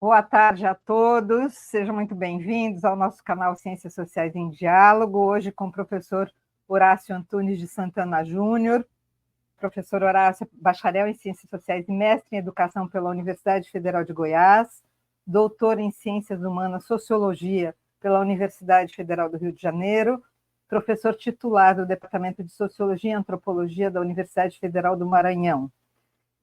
Boa tarde a todos, sejam muito bem-vindos ao nosso canal Ciências Sociais em Diálogo, hoje com o professor Horácio Antunes de Santana Júnior. Professor Horácio é bacharel em Ciências Sociais e mestre em Educação pela Universidade Federal de Goiás, doutor em Ciências Humanas Sociologia pela Universidade Federal do Rio de Janeiro, professor titular do Departamento de Sociologia e Antropologia da Universidade Federal do Maranhão.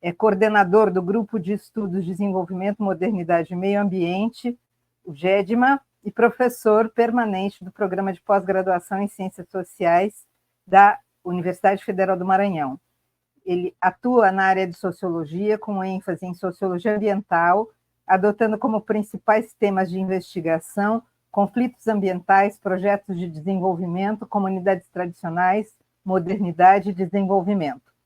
É coordenador do Grupo de Estudos Desenvolvimento, Modernidade e Meio Ambiente, o GEDMA, e professor permanente do Programa de Pós-Graduação em Ciências Sociais da Universidade Federal do Maranhão. Ele atua na área de Sociologia, com ênfase em Sociologia Ambiental, adotando como principais temas de investigação conflitos ambientais, projetos de desenvolvimento, comunidades tradicionais, modernidade e desenvolvimento.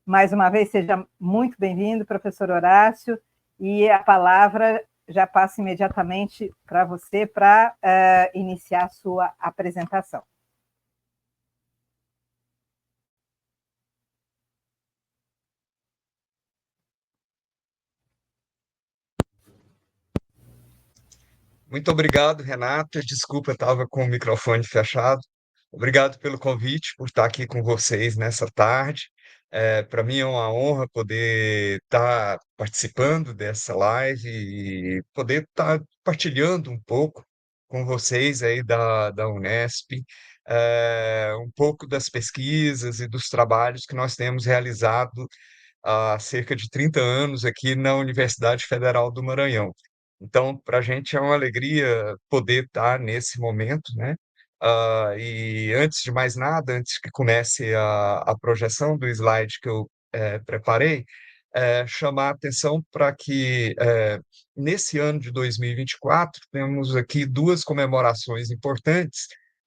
Mais uma vez, seja muito bem-vindo, professor Horácio, e a palavra já passa imediatamente para você para iniciar a sua apresentação. Muito obrigado, Renata. Desculpa, estava com o microfone fechado. Obrigado pelo convite, por estar aqui com vocês nessa tarde. Para mim é uma honra poder estar participando dessa live e poder estar partilhando um pouco com vocês aí da Unesp, um pouco das pesquisas e dos trabalhos que nós temos realizado há cerca de 30 anos aqui na Universidade Federal do Maranhão. Então, para a gente é uma alegria poder estar nesse momento, né? E antes de mais nada, antes que comece a projeção do slide que eu preparei, chamar a atenção para que nesse ano de 2024 temos aqui duas comemorações importantes.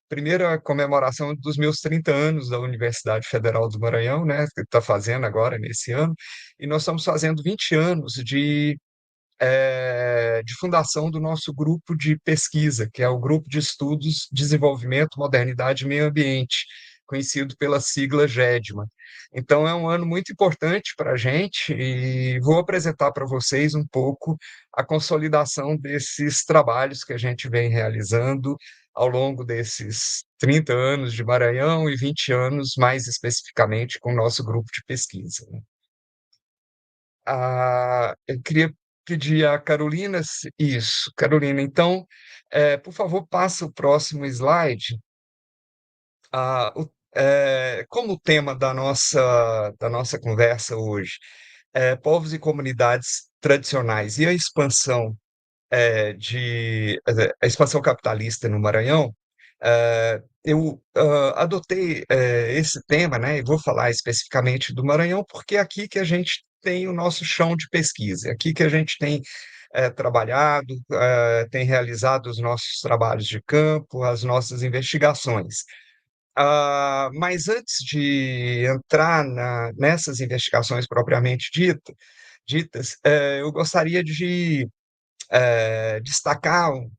Primeiro, a comemoração dos meus 30 anos da Universidade Federal do Maranhão, né, que está fazendo agora nesse ano, e nós estamos fazendo 20 anos de fundação do nosso grupo de pesquisa, que é o Grupo de Estudos, Desenvolvimento, Modernidade e Meio Ambiente, conhecido pela sigla GEDMA. Então, é um ano muito importante para a gente e vou apresentar para vocês um pouco a consolidação desses trabalhos que a gente vem realizando ao longo desses 30 anos de Maranhão e 20 anos, mais especificamente, com o nosso grupo de pesquisa. Eu queria pedir a Carolina, isso, Carolina, então, por favor, passa o próximo slide. Como o tema da nossa conversa hoje é povos e comunidades tradicionais e a expansão capitalista no Maranhão, eu adotei esse tema, né, e vou falar especificamente do Maranhão, porque é aqui que a gente tem o nosso chão de pesquisa, é aqui que a gente tem trabalhado, tem realizado os nossos trabalhos de campo, as nossas investigações. Mas antes de entrar nessas investigações propriamente ditas, eu gostaria de destacar o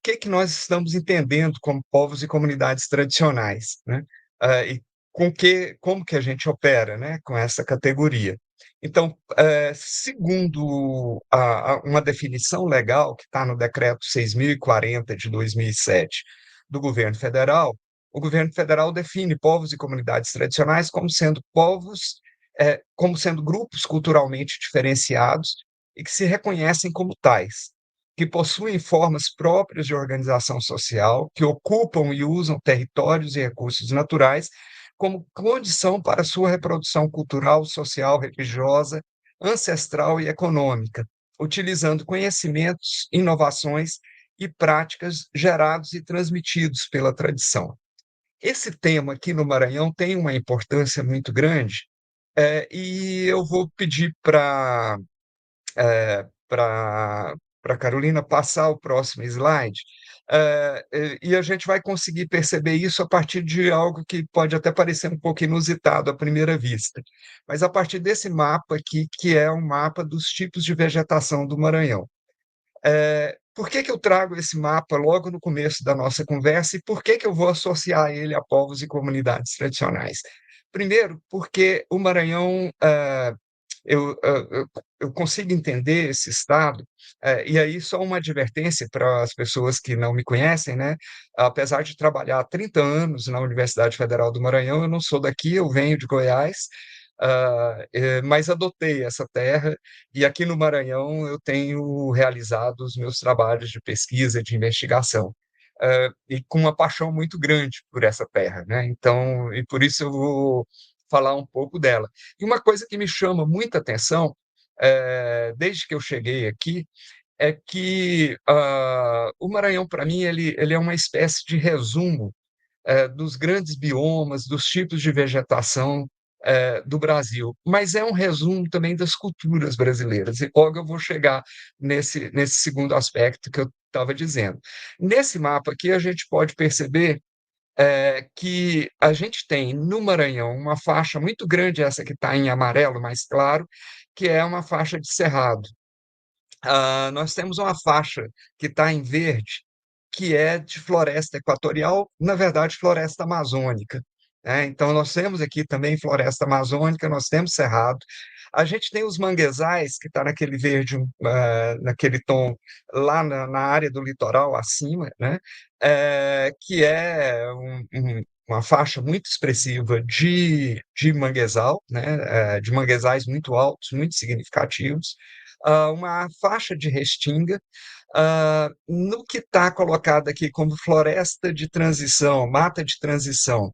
que nós estamos entendendo como povos e comunidades tradicionais, né? E como que a gente opera, né, com essa categoria. Então, segundo uma definição legal que está no Decreto 6.040 de 2007 do Governo Federal, o Governo Federal define povos e comunidades tradicionais como sendo grupos culturalmente diferenciados e que se reconhecem como tais, que possuem formas próprias de organização social, que ocupam e usam territórios e recursos naturais como condição para sua reprodução cultural, social, religiosa, ancestral e econômica, utilizando conhecimentos, inovações e práticas gerados e transmitidos pela tradição. Esse tema aqui no Maranhão tem uma importância muito grande, e eu vou pedir para a Carolina passar o próximo slide, e a gente vai conseguir perceber isso a partir de algo que pode até parecer um pouco inusitado à primeira vista, mas a partir desse mapa aqui, que é um mapa dos tipos de vegetação do Maranhão. Por que eu trago esse mapa logo no começo da nossa conversa e por que eu vou associar ele a povos e comunidades tradicionais? Primeiro, porque o Maranhão eu consigo entender esse estado, e aí só uma advertência para as pessoas que não me conhecem, né? Apesar de trabalhar há 30 anos na Universidade Federal do Maranhão, eu não sou daqui, eu venho de Goiás, mas adotei essa terra e aqui no Maranhão eu tenho realizado os meus trabalhos de pesquisa, de investigação, e com uma paixão muito grande por essa terra, né? Então, e por isso eu vou falar um pouco dela. E uma coisa que me chama muita atenção, desde que eu cheguei aqui, é que o Maranhão, para mim, ele é uma espécie de resumo dos grandes biomas, dos tipos de vegetação do Brasil, mas é um resumo também das culturas brasileiras. E logo eu vou chegar nesse segundo aspecto que eu estava dizendo. Nesse mapa aqui, a gente pode perceber que a gente tem no Maranhão uma faixa muito grande, essa que está em amarelo mais claro, que é uma faixa de cerrado. Nós temos uma faixa que está em verde, que é de floresta equatorial, na verdade, floresta amazônica, né? Então, nós temos aqui também floresta amazônica, nós temos cerrado. A gente tem os manguezais, que está naquele verde, naquele tom, lá na área do litoral, acima, né? Que é uma faixa muito expressiva de manguezal, né? De manguezais muito altos, muito significativos, uma faixa de restinga, no que está colocado aqui como floresta de transição, mata de transição,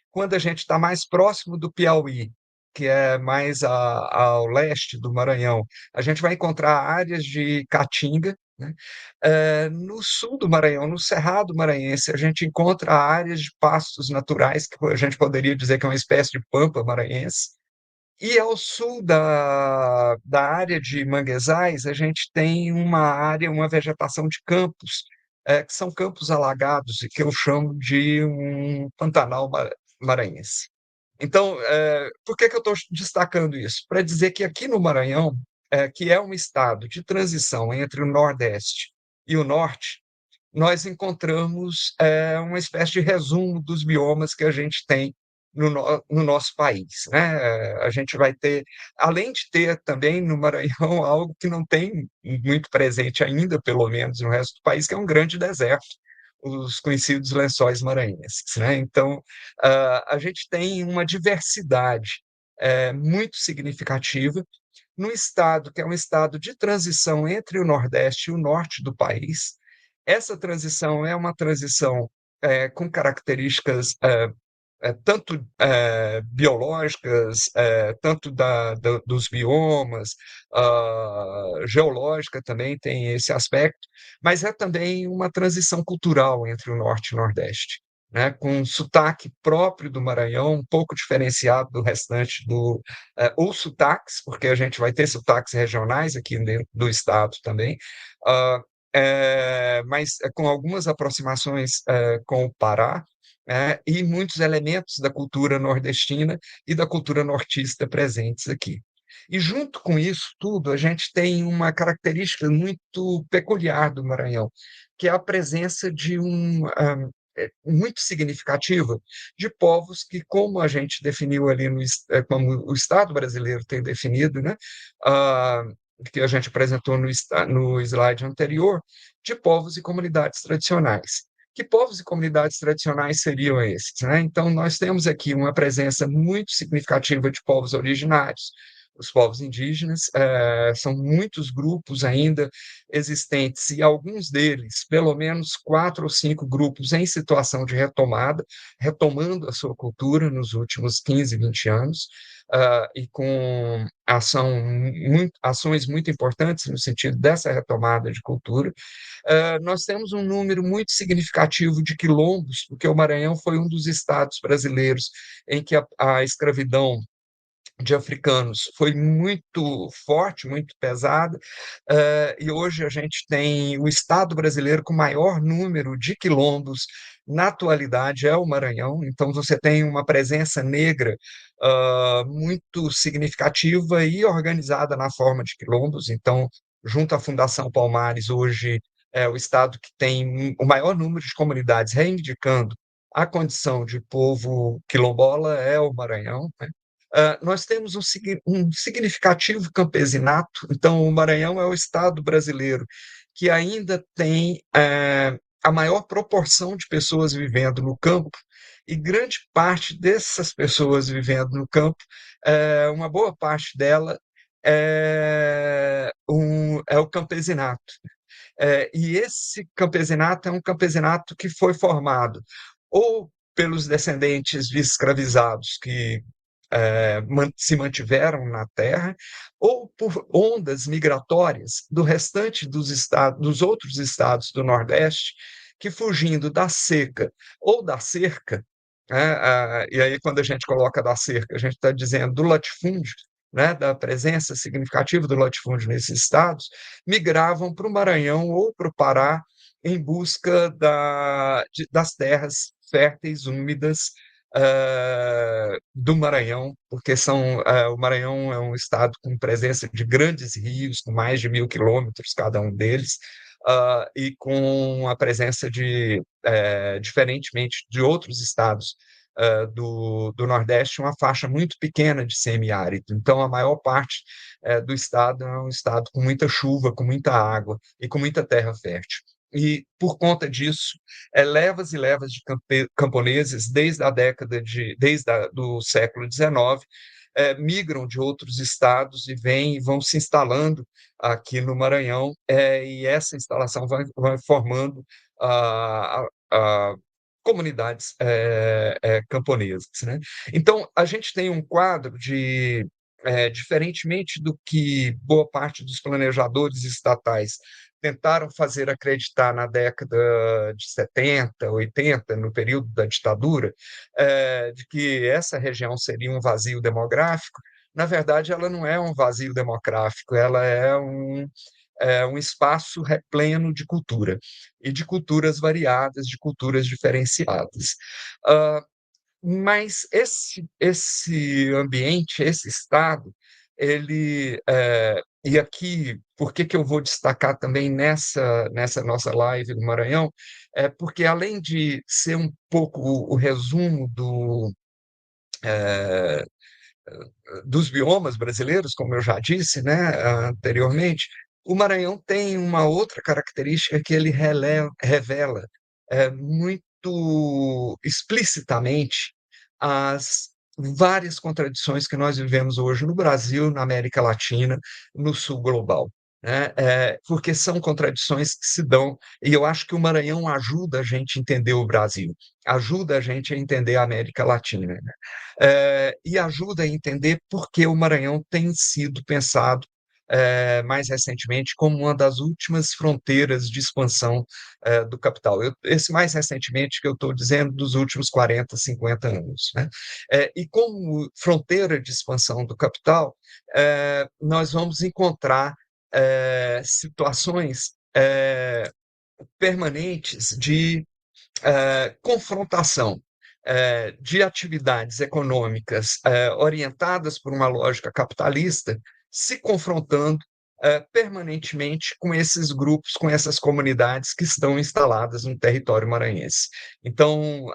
quando a gente está mais próximo do Piauí, que é mais ao leste do Maranhão, a gente vai encontrar áreas de caatinga, né? No sul do Maranhão, no Cerrado Maranhense, a gente encontra áreas de pastos naturais, que a gente poderia dizer que é uma espécie de pampa maranhense, e ao sul da área de manguezais, a gente tem uma área, uma vegetação de campos, que são campos alagados, e que eu chamo de um Pantanal maranhense. Então, por que que eu estou destacando isso? Para dizer que aqui no Maranhão, que é um estado de transição entre o Nordeste e o Norte, nós encontramos uma espécie de resumo dos biomas que a gente tem no nosso país, né? A gente vai ter, além de ter também no Maranhão algo que não tem muito presente ainda, pelo menos no resto do país, que é um grande deserto, os conhecidos lençóis maranhenses, né? Então, a gente tem uma diversidade muito significativa no estado, que é um estado de transição entre o Nordeste e o Norte do país. Essa transição é uma transição com características tanto biológicas, tanto dos biomas, geológica também tem esse aspecto, mas é também uma transição cultural entre o Norte e o Nordeste, né, com um sotaque próprio do Maranhão, um pouco diferenciado do restante ou sotaques, porque a gente vai ter sotaques regionais aqui dentro do estado também, uh, mas com algumas aproximações com o Pará, e muitos elementos da cultura nordestina e da cultura nortista presentes aqui. E junto com isso tudo, a gente tem uma característica muito peculiar do Maranhão, que é a presença de muito significativa de povos que, como a gente definiu ali, como o Estado brasileiro tem definido, né, ah, que a gente apresentou no slide anterior, de povos e comunidades tradicionais. Que povos e comunidades tradicionais seriam esses, né? Então, nós temos aqui uma presença muito significativa de povos originários, os povos indígenas, são muitos grupos ainda existentes, e alguns deles, pelo menos 4 ou 5 grupos em situação de retomada, retomando a sua cultura nos últimos 15, 20 anos, e com ações muito importantes no sentido dessa retomada de cultura. Nós temos um número muito significativo de quilombos, porque o Maranhão foi um dos estados brasileiros em que a escravidão de africanos foi muito forte, muito pesada, e hoje a gente tem o estado brasileiro com maior número de quilombos na atualidade é o Maranhão, então você tem uma presença negra muito significativa e organizada na forma de quilombos, então, junto à Fundação Palmares, hoje é o estado que tem o maior número de comunidades reivindicando a condição de povo quilombola é o Maranhão, né? Nós temos um significativo campesinato. Então, o Maranhão é o estado brasileiro que ainda tem a maior proporção de pessoas vivendo no campo, e grande parte dessas pessoas vivendo no campo, uma boa parte dela é o campesinato. E esse campesinato é um campesinato que foi formado ou pelos descendentes de escravizados que se mantiveram na terra, ou por ondas migratórias do restante dos outros estados do Nordeste, que fugindo da seca ou da cerca, né, e aí quando a gente coloca da cerca, a gente está dizendo do latifúndio, né, da presença significativa do latifúndio nesses estados, migravam para o Maranhão ou para o Pará em busca das terras férteis, úmidas, do Maranhão, porque o Maranhão é um estado com presença de grandes rios, com mais de 1.000 quilômetros cada um deles, e com a presença diferentemente de outros estados do Nordeste, uma faixa muito pequena de semiárido. Então, a maior parte do estado é um estado com muita chuva, com muita água e com muita terra fértil. E, por conta disso, levas e levas de camponeses, do século XIX, migram de outros estados e vão se instalando aqui no Maranhão, e essa instalação vai formando comunidades camponesas, né? Então, a gente tem um quadro diferentemente do que boa parte dos planejadores estatais tentaram fazer acreditar na década de 70, 80, no período da ditadura, de que essa região seria um vazio demográfico. Na verdade, ela não é um vazio demográfico, ela é um espaço repleno de cultura, e de culturas variadas, de culturas diferenciadas. Uh, mas esse ambiente, esse estado, e aqui, por que eu vou destacar também nessa nossa live do Maranhão, porque além de ser um pouco o resumo é, dos biomas brasileiros, como eu já disse, né, anteriormente, o Maranhão tem uma outra característica que ele revela muito explicitamente as várias contradições que nós vivemos hoje no Brasil, na América Latina, no Sul global. Né? Porque são contradições que se dão, e eu acho que o Maranhão ajuda a gente a entender o Brasil, ajuda a gente a entender a América Latina, né? E ajuda a entender por que o Maranhão tem sido pensado mais recentemente como uma das últimas fronteiras de expansão do capital. Esse mais recentemente que eu estou dizendo dos últimos 40, 50 anos. Né? E como fronteira de expansão do capital, nós vamos encontrar situações permanentes de confrontação de atividades econômicas orientadas por uma lógica capitalista, se confrontando permanentemente com esses grupos, com essas comunidades que estão instaladas no território maranhense. Então,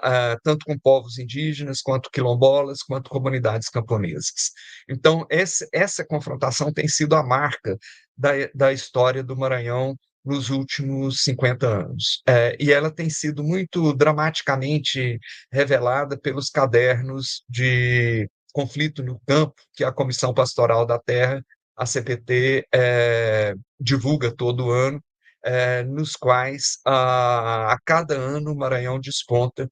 tanto com povos indígenas, quanto quilombolas, quanto comunidades camponesas. Então, essa confrontação tem sido a marca da história do Maranhão nos últimos 50 anos. E ela tem sido muito dramaticamente revelada pelos cadernos de conflito no campo, que a Comissão Pastoral da Terra, a CPT, divulga todo ano, nos quais, a cada ano, o Maranhão desponta,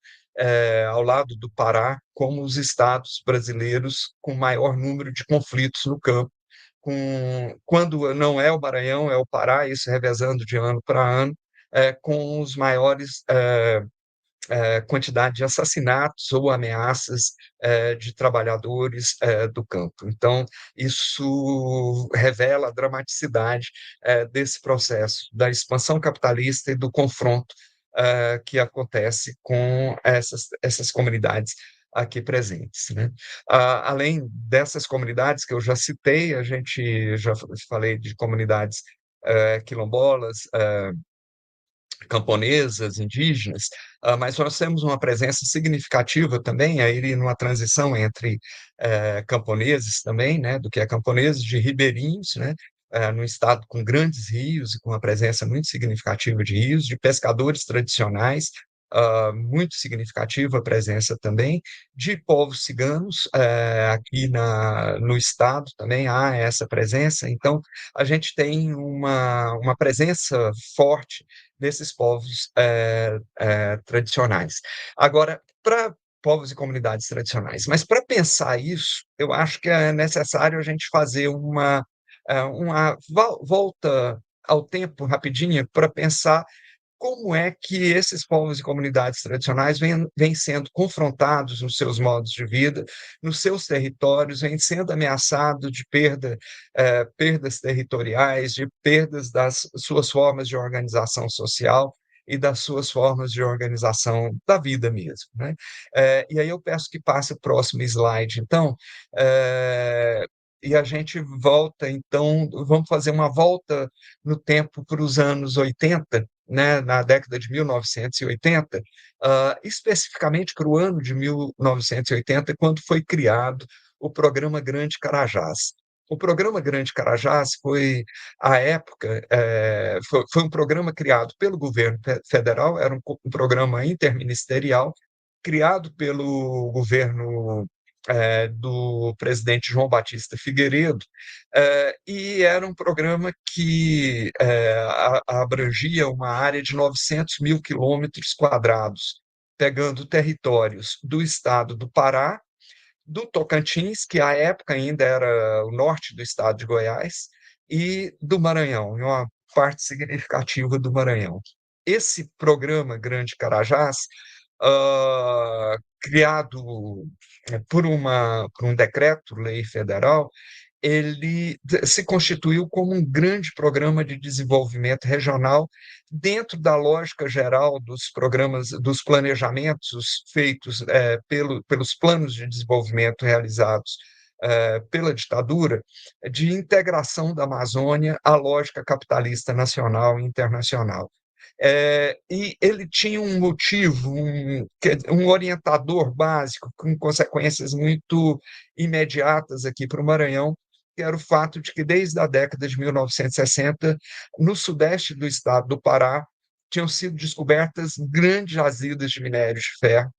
ao lado do Pará, como os estados brasileiros com maior número de conflitos no campo, quando não é o Maranhão, é o Pará, isso revezando de ano para ano, com os maiores quantidade de assassinatos ou ameaças de trabalhadores do campo. Então, isso revela a dramaticidade desse processo da expansão capitalista e do confronto que acontece com essas comunidades aqui presentes. Né? Além dessas comunidades que eu já citei, a gente já falei de comunidades quilombolas, camponesas, indígenas, mas nós temos uma presença significativa também, aí numa transição entre camponeses também, né, do que é camponeses, de ribeirinhos, né, no estado com grandes rios e com uma presença muito significativa de rios, de pescadores tradicionais, muito significativa a presença também de povos ciganos, aqui no estado também há essa presença, então a gente tem uma presença forte desses povos tradicionais. Agora, para povos e comunidades tradicionais, mas para pensar isso, eu acho que é necessário a gente fazer uma volta ao tempo rapidinha para pensar como é que esses povos e comunidades tradicionais vêm sendo confrontados nos seus modos de vida, nos seus territórios, vêm sendo ameaçados de perdas territoriais, de perdas das suas formas de organização social e das suas formas de organização da vida mesmo, né? E aí eu peço que passe o próximo slide, então, e a gente volta, então, vamos fazer uma volta no tempo para os anos 80, né, na década de 1980, especificamente para o ano de 1980, quando foi criado o Programa Grande Carajás. O Programa Grande Carajás foi, à época, foi um programa criado pelo governo federal, era um programa interministerial, criado pelo governo do presidente João Batista Figueiredo, e era um programa que abrangia uma área de 900 mil quilômetros quadrados, pegando territórios do estado do Pará, do Tocantins, que à época ainda era o norte do estado de Goiás, e do Maranhão, uma parte significativa do Maranhão. Esse programa Grande Carajás, criado por um decreto-lei federal, ele se constituiu como um grande programa de desenvolvimento regional dentro da lógica geral dos programas, dos planejamentos feitos pelos planos de desenvolvimento realizados pela ditadura, de integração da Amazônia à lógica capitalista nacional e internacional. E ele tinha um motivo, um orientador básico, com consequências muito imediatas aqui para o Maranhão, que era o fato de que, desde a década de 1960, no sudeste do estado do Pará, tinham sido descobertas grandes jazidas de minério de ferro,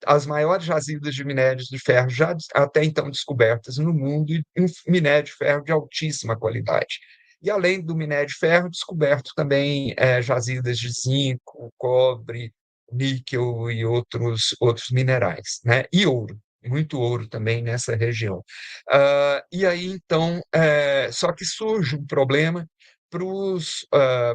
as maiores jazidas de minérios de ferro já até então descobertas no mundo, e um minério de ferro de altíssima qualidade. E, além do minério de ferro, descoberto também jazidas de zinco, cobre, níquel e outros minerais, né? E ouro, muito ouro também nessa região. E aí, então, só que surge um problema para os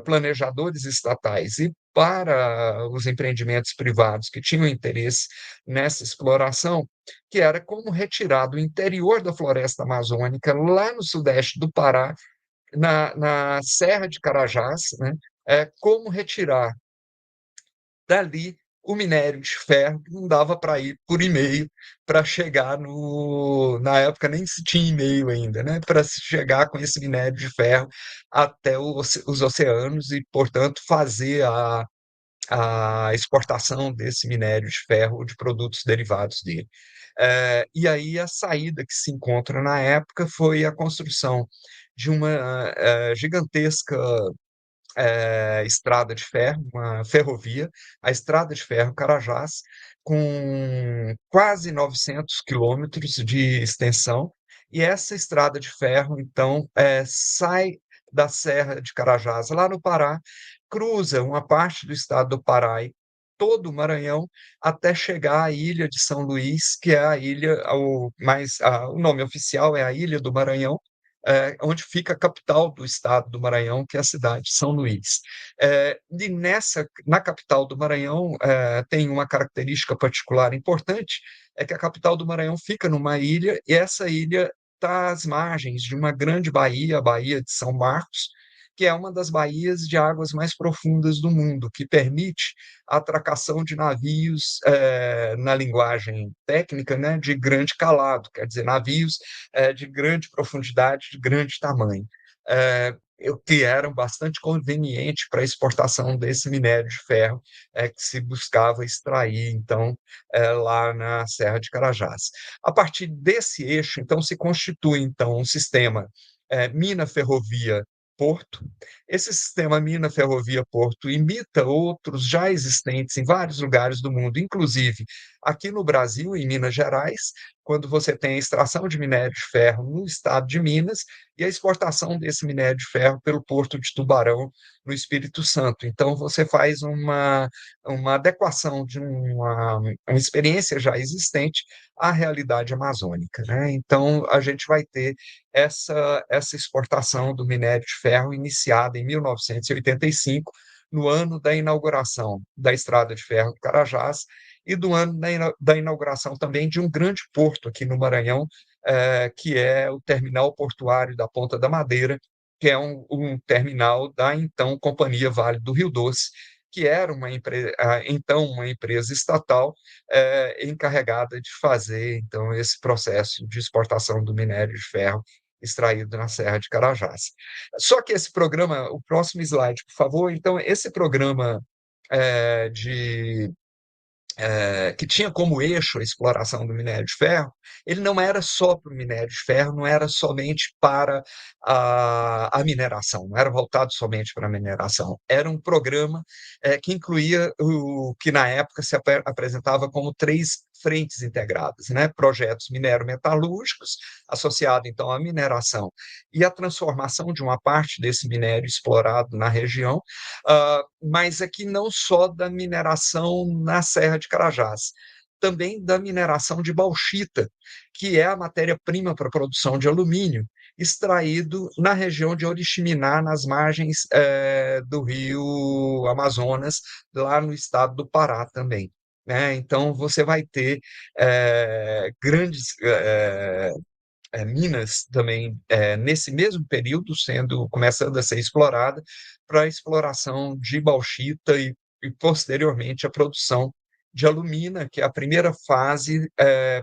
planejadores estatais e para os empreendimentos privados que tinham interesse nessa exploração, que era como retirar do interior da floresta amazônica, lá no sudeste do Pará, na Serra de Carajás, né, como retirar dali o minério de ferro, que não dava para ir por e-mail para chegar no. Na época nem se tinha e-mail ainda, né? Para se chegar com esse minério de ferro até os oceanos e, portanto, fazer a exportação desse minério de ferro, de produtos derivados dele. E aí a saída que se encontra na época foi a construção de uma gigantesca estrada de ferro, uma ferrovia, a Estrada de Ferro Carajás, com quase 900 quilômetros de extensão, e essa estrada de ferro, então, sai da Serra de Carajás, lá no Pará, cruza uma parte do estado do Pará e todo o Maranhão, até chegar à ilha de São Luís, que é a ilha, o nome oficial é a Ilha do Maranhão, onde fica a capital do estado do Maranhão, que é a cidade de São Luís. E na capital do Maranhão, tem uma característica particular importante, é que a capital do Maranhão fica numa ilha, e essa ilha está às margens de uma grande baía, a Baía de São Marcos, que é uma das baías de águas mais profundas do mundo, que permite a atracação de navios, na linguagem técnica, né, de grande calado, quer dizer, navios de grande profundidade, de grande tamanho. que eram bastante convenientes para a exportação desse minério de ferro que se buscava extrair, então, lá na Serra de Carajás. A partir desse eixo, então, se constitui então um sistema mina-ferrovia-porto. Esse sistema mina-ferrovia-porto imita outros já existentes em vários lugares do mundo, inclusive aqui no Brasil, em Minas Gerais, quando você tem a extração de minério de ferro no estado de Minas e a exportação desse minério de ferro pelo Porto de Tubarão, no Espírito Santo. Então, você faz uma adequação de uma experiência já existente à realidade amazônica, né? Então, a gente vai ter essa exportação do minério de ferro iniciada em 1985, no ano da inauguração da Estrada de Ferro de Carajás, e do ano da inauguração também de um grande porto aqui no Maranhão, que é o terminal portuário da Ponta da Madeira, que é um terminal da então Companhia Vale do Rio Doce, que era então uma empresa estatal encarregada de fazer então esse processo de exportação do minério de ferro extraído na Serra de Carajás. Só que esse programa, o próximo slide, por favor. Então, esse programa de que tinha como eixo a exploração do minério de ferro, ele não era só para o minério de ferro, não era somente para a mineração, não era voltado somente para a mineração. Era um programa que incluía o que na época se apresentava como três frentes integradas, né? Projetos minero-metalúrgicos, associado então à mineração e à transformação de uma parte desse minério explorado na região, mas aqui não só da mineração na Serra de Carajás, também da mineração de bauxita, que é a matéria-prima para a produção de alumínio, extraído na região de Oriximiná, nas margens do rio Amazonas, lá no estado do Pará também. Né? Então, você vai ter grandes minas também nesse mesmo período começando a ser explorada para a exploração de bauxita e posteriormente a produção de alumina, que é a primeira fase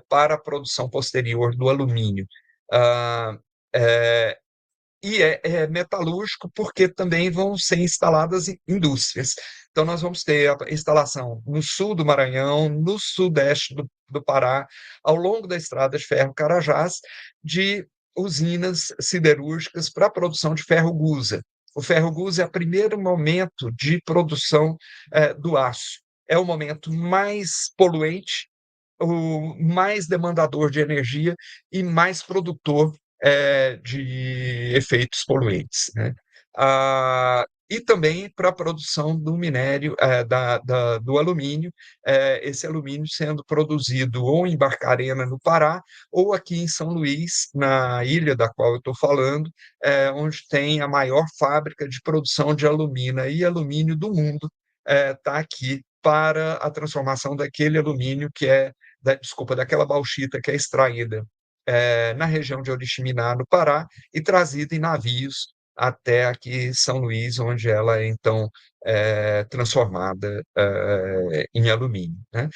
para a produção posterior do alumínio. Ah, é, e é metalúrgico porque também vão ser instaladas indústrias. Então, nós vamos ter a instalação no sul do Maranhão, no sudeste do Pará, ao longo da estrada de ferro Carajás, de usinas siderúrgicas para a produção de ferro-gusa. O ferro-gusa é o primeiro momento de produção do aço. É o momento mais poluente, o mais demandador de energia e mais produtor de efeitos poluentes, né? E também para a produção do minério, do alumínio, esse alumínio sendo produzido ou em Barcarena, no Pará, ou aqui em São Luís, na ilha da qual eu estou falando, onde tem a maior fábrica de produção de alumina e alumínio do mundo, está aqui para a transformação daquele alumínio daquela bauxita que é extraída na região de Oriximiná, no Pará, e trazida em navios até aqui São Luís, onde ela é então transformada em alumínio. Né?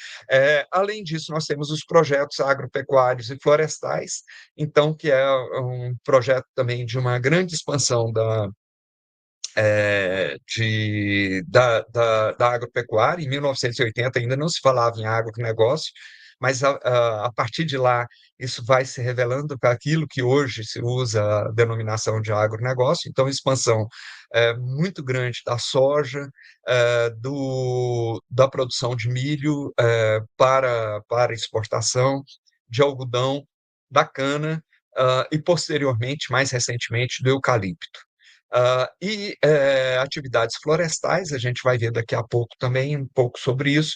Além disso, nós temos os projetos agropecuários e florestais, então, que é um projeto também de uma grande expansão da agropecuária. Em 1980 ainda não se falava em agronegócio, mas a partir de lá isso vai se revelando para aquilo que hoje se usa a denominação de agronegócio. Então, expansão muito grande da soja, da produção de milho para exportação, de algodão, da cana, e posteriormente, mais recentemente, do eucalipto. Atividades florestais, a gente vai ver daqui a pouco também um pouco sobre isso,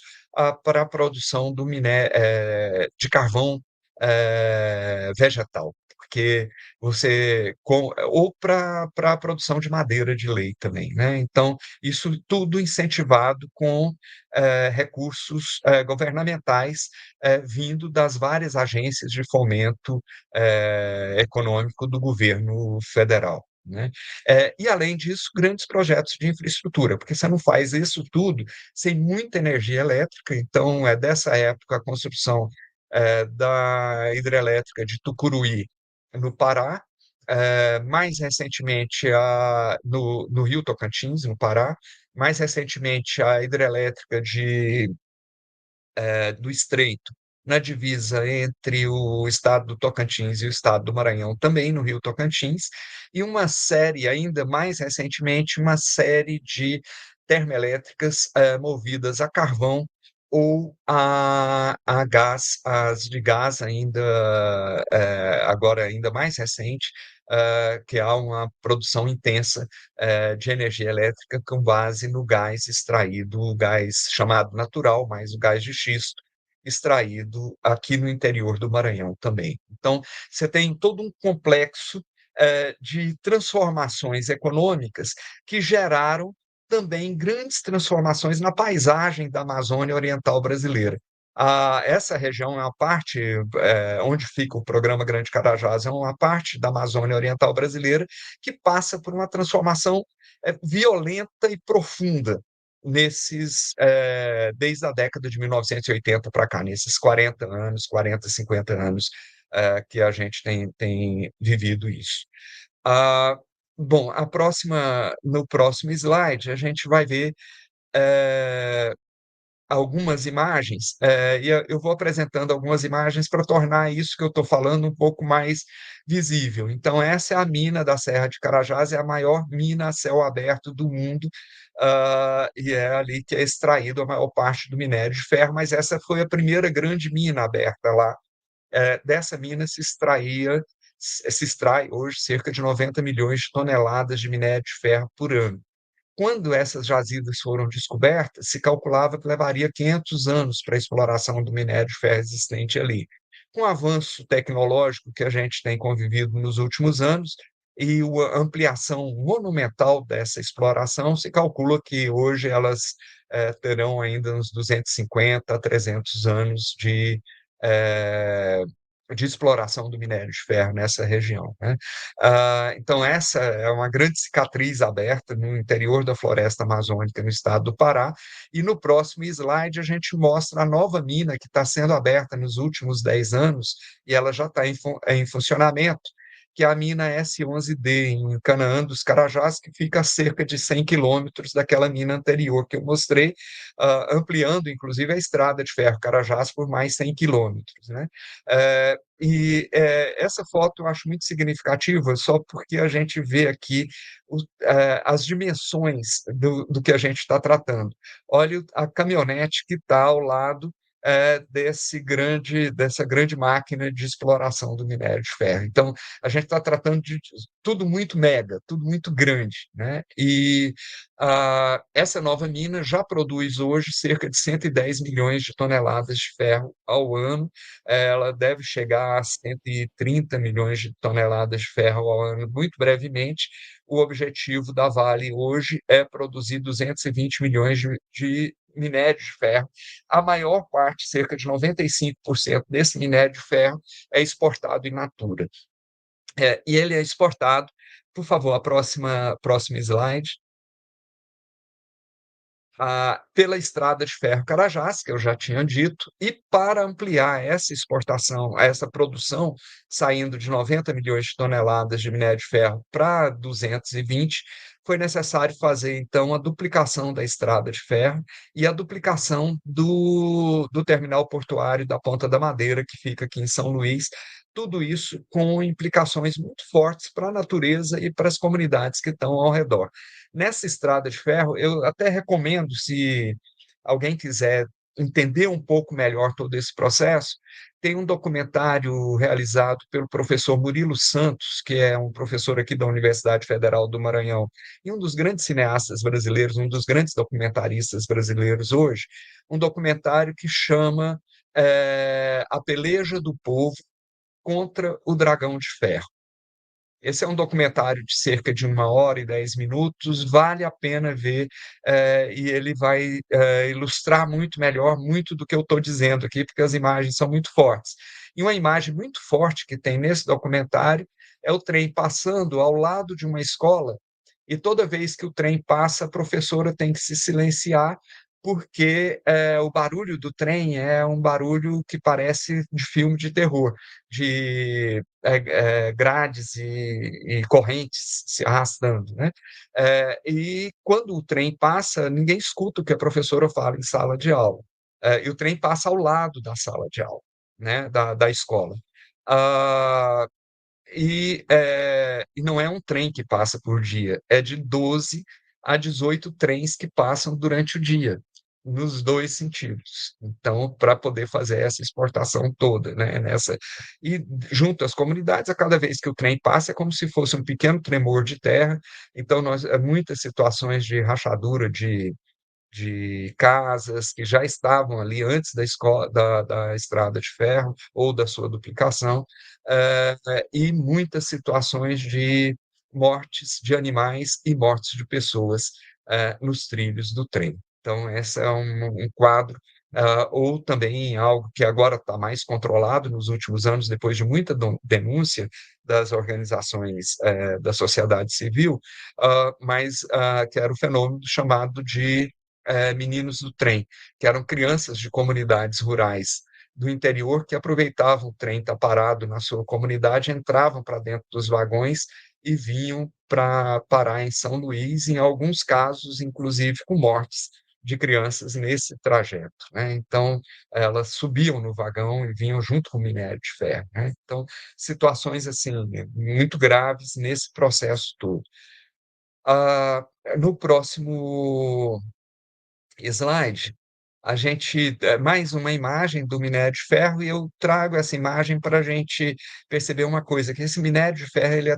para a produção de carvão vegetal, porque ou para a produção de madeira de lei também, né? Então, isso tudo incentivado com recursos governamentais vindo das várias agências de fomento econômico do governo federal. Né? E, além disso, grandes projetos de infraestrutura, porque você não faz isso tudo sem muita energia elétrica. Então, é dessa época a construção da hidrelétrica de Tucuruí, no Pará, mais recentemente no Rio Tocantins, no Pará, mais recentemente a hidrelétrica do Estreito, na divisa entre o estado do Tocantins e o estado do Maranhão, também no Rio Tocantins, e uma série, ainda mais recentemente, uma série de termoelétricas movidas a carvão ou a gás, as de gás ainda, agora ainda mais recente, que há uma produção intensa de energia elétrica com base no gás extraído, o gás chamado natural, mas o gás de xisto, extraído aqui no interior do Maranhão também. Então, você tem todo um complexo de transformações econômicas que geraram também grandes transformações na paisagem da Amazônia Oriental brasileira. Essa região é uma parte, onde fica o programa Grande Carajás, é uma parte da Amazônia Oriental brasileira que passa por uma transformação violenta e profunda desde a década de 1980 para cá, nesses 40 anos, 40, 50 anos que a gente tem vivido isso. Ah, bom, no próximo slide, a gente vai ver eh, algumas imagens, e eu vou apresentando algumas imagens para tornar isso que eu estou falando um pouco mais visível. Então, essa é a mina da Serra de Carajás, é a maior mina a céu aberto do mundo, e é ali que é extraído a maior parte do minério de ferro, mas essa foi a primeira grande mina aberta lá. Dessa mina se extrai hoje cerca de 90 milhões de toneladas de minério de ferro por ano. Quando essas jazidas foram descobertas, se calculava que levaria 500 anos para a exploração do minério de ferro existente ali. Com o avanço tecnológico que a gente tem convivido nos últimos anos e a ampliação monumental dessa exploração, se calcula que hoje elas terão ainda uns 250 a 300 anos de exploração do minério de ferro nessa região, né? Então, essa é uma grande cicatriz aberta no interior da floresta amazônica, no estado do Pará. E no próximo slide, a gente mostra a nova mina que está sendo aberta nos últimos 10 anos, e ela já está em funcionamento, que é a mina S11D, em Canaã dos Carajás, que fica a cerca de 100 quilômetros daquela mina anterior que eu mostrei, ampliando, inclusive, a estrada de ferro Carajás por mais 100 quilômetros, né? Essa foto eu acho muito significativa, só porque a gente vê aqui as dimensões do que a gente está tratando. Olha a caminhonete que está ao lado dessa grande máquina de exploração do minério de ferro. Então, a gente está tratando de tudo muito mega, tudo muito grande, né? E essa nova mina já produz hoje cerca de 110 milhões de toneladas de ferro ao ano. Ela deve chegar a 130 milhões de toneladas de ferro ao ano muito brevemente. O objetivo da Vale hoje é produzir 220 milhões de minério de ferro. A maior parte, cerca de 95% desse minério de ferro, é exportado in natura. E ele é exportado, por favor, a próxima slide, pela estrada de ferro Carajás, que eu já tinha dito, e para ampliar essa exportação, essa produção, saindo de 90 milhões de toneladas de minério de ferro para 220, foi necessário fazer, então, a duplicação da estrada de ferro e a duplicação do terminal portuário da Ponta da Madeira, que fica aqui em São Luís, tudo isso com implicações muito fortes para a natureza e para as comunidades que estão ao redor. Nessa estrada de ferro, eu até recomendo, se alguém quiser entender um pouco melhor todo esse processo, tem um documentário realizado pelo professor Murilo Santos, que é um professor aqui da Universidade Federal do Maranhão, e um dos grandes cineastas brasileiros, um dos grandes documentaristas brasileiros hoje, um documentário que chama A Peleja do Povo contra o Dragão de Ferro. Esse é um documentário de cerca de 1 hora e 10 minutos, vale a pena ver, e ele vai ilustrar muito melhor muito do que eu estou dizendo aqui, porque as imagens são muito fortes. E uma imagem muito forte que tem nesse documentário é o trem passando ao lado de uma escola, e toda vez que o trem passa, a professora tem que se silenciar porque o barulho do trem é um barulho que parece de filme de terror, de grades e correntes se arrastando, né? E quando o trem passa, ninguém escuta o que a professora fala em sala de aula. E o trem passa ao lado da sala de aula, né? Da escola. Ah, e não é um trem que passa por dia, é de 12 a 18 trens que passam durante o dia, nos dois sentidos. Então, para poder fazer essa exportação toda, né, e junto às comunidades, a cada vez que o trem passa, é como se fosse um pequeno tremor de terra. Então, muitas situações de rachadura de casas que já estavam ali antes da escola, da estrada de ferro ou da sua duplicação, e muitas situações de mortes de animais e mortes de pessoas nos trilhos do trem. Então, esse é um quadro, ou também algo que agora está mais controlado nos últimos anos, depois de muita denúncia das organizações da sociedade civil, mas que era o fenômeno chamado de meninos do trem, que eram crianças de comunidades rurais do interior que aproveitavam o trem estar parado na sua comunidade, entravam para dentro dos vagões e vinham para parar em São Luís, em alguns casos, inclusive com mortes de crianças nesse trajeto, né? Então, elas subiam no vagão e vinham junto com o minério de ferro, né? Então, situações assim muito graves nesse processo todo. Ah, no próximo slide, a gente mais uma imagem do minério de ferro e eu trago essa imagem para a gente perceber uma coisa, que esse minério de ferro ele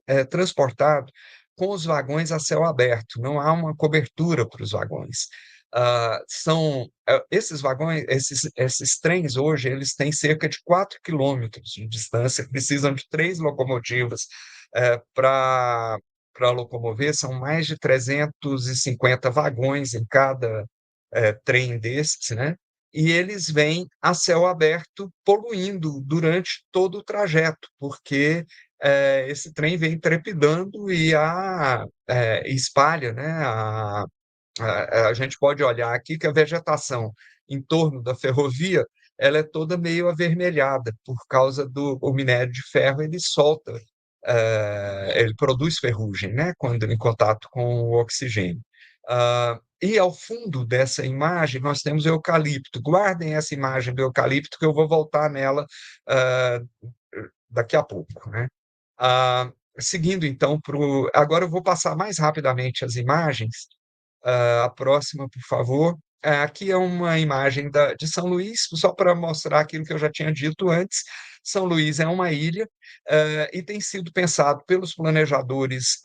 é transportado com os vagões a céu aberto, não há uma cobertura para os vagões. Esses vagões, esses trens hoje, eles têm cerca de 4 quilômetros de distância, precisam de 3 locomotivas para locomover, são mais de 350 vagões em cada trem desses, né? E eles vêm a céu aberto poluindo durante todo o trajeto, porque esse trem vem trepidando e espalha, né? A gente pode olhar aqui que a vegetação em torno da ferrovia ela é toda meio avermelhada por causa do o minério de ferro, ele solta, ele produz ferrugem, né, quando em contato com o oxigênio. E ao fundo dessa imagem nós temos o eucalipto. Guardem essa imagem do eucalipto que eu vou voltar nela ah, daqui a pouco, né? Seguindo então para agora eu vou passar mais rapidamente as imagens. A próxima, por favor. Aqui é uma imagem de São Luís, só para mostrar aquilo que eu já tinha dito antes. São Luís é uma ilha e tem sido pensado pelos planejadores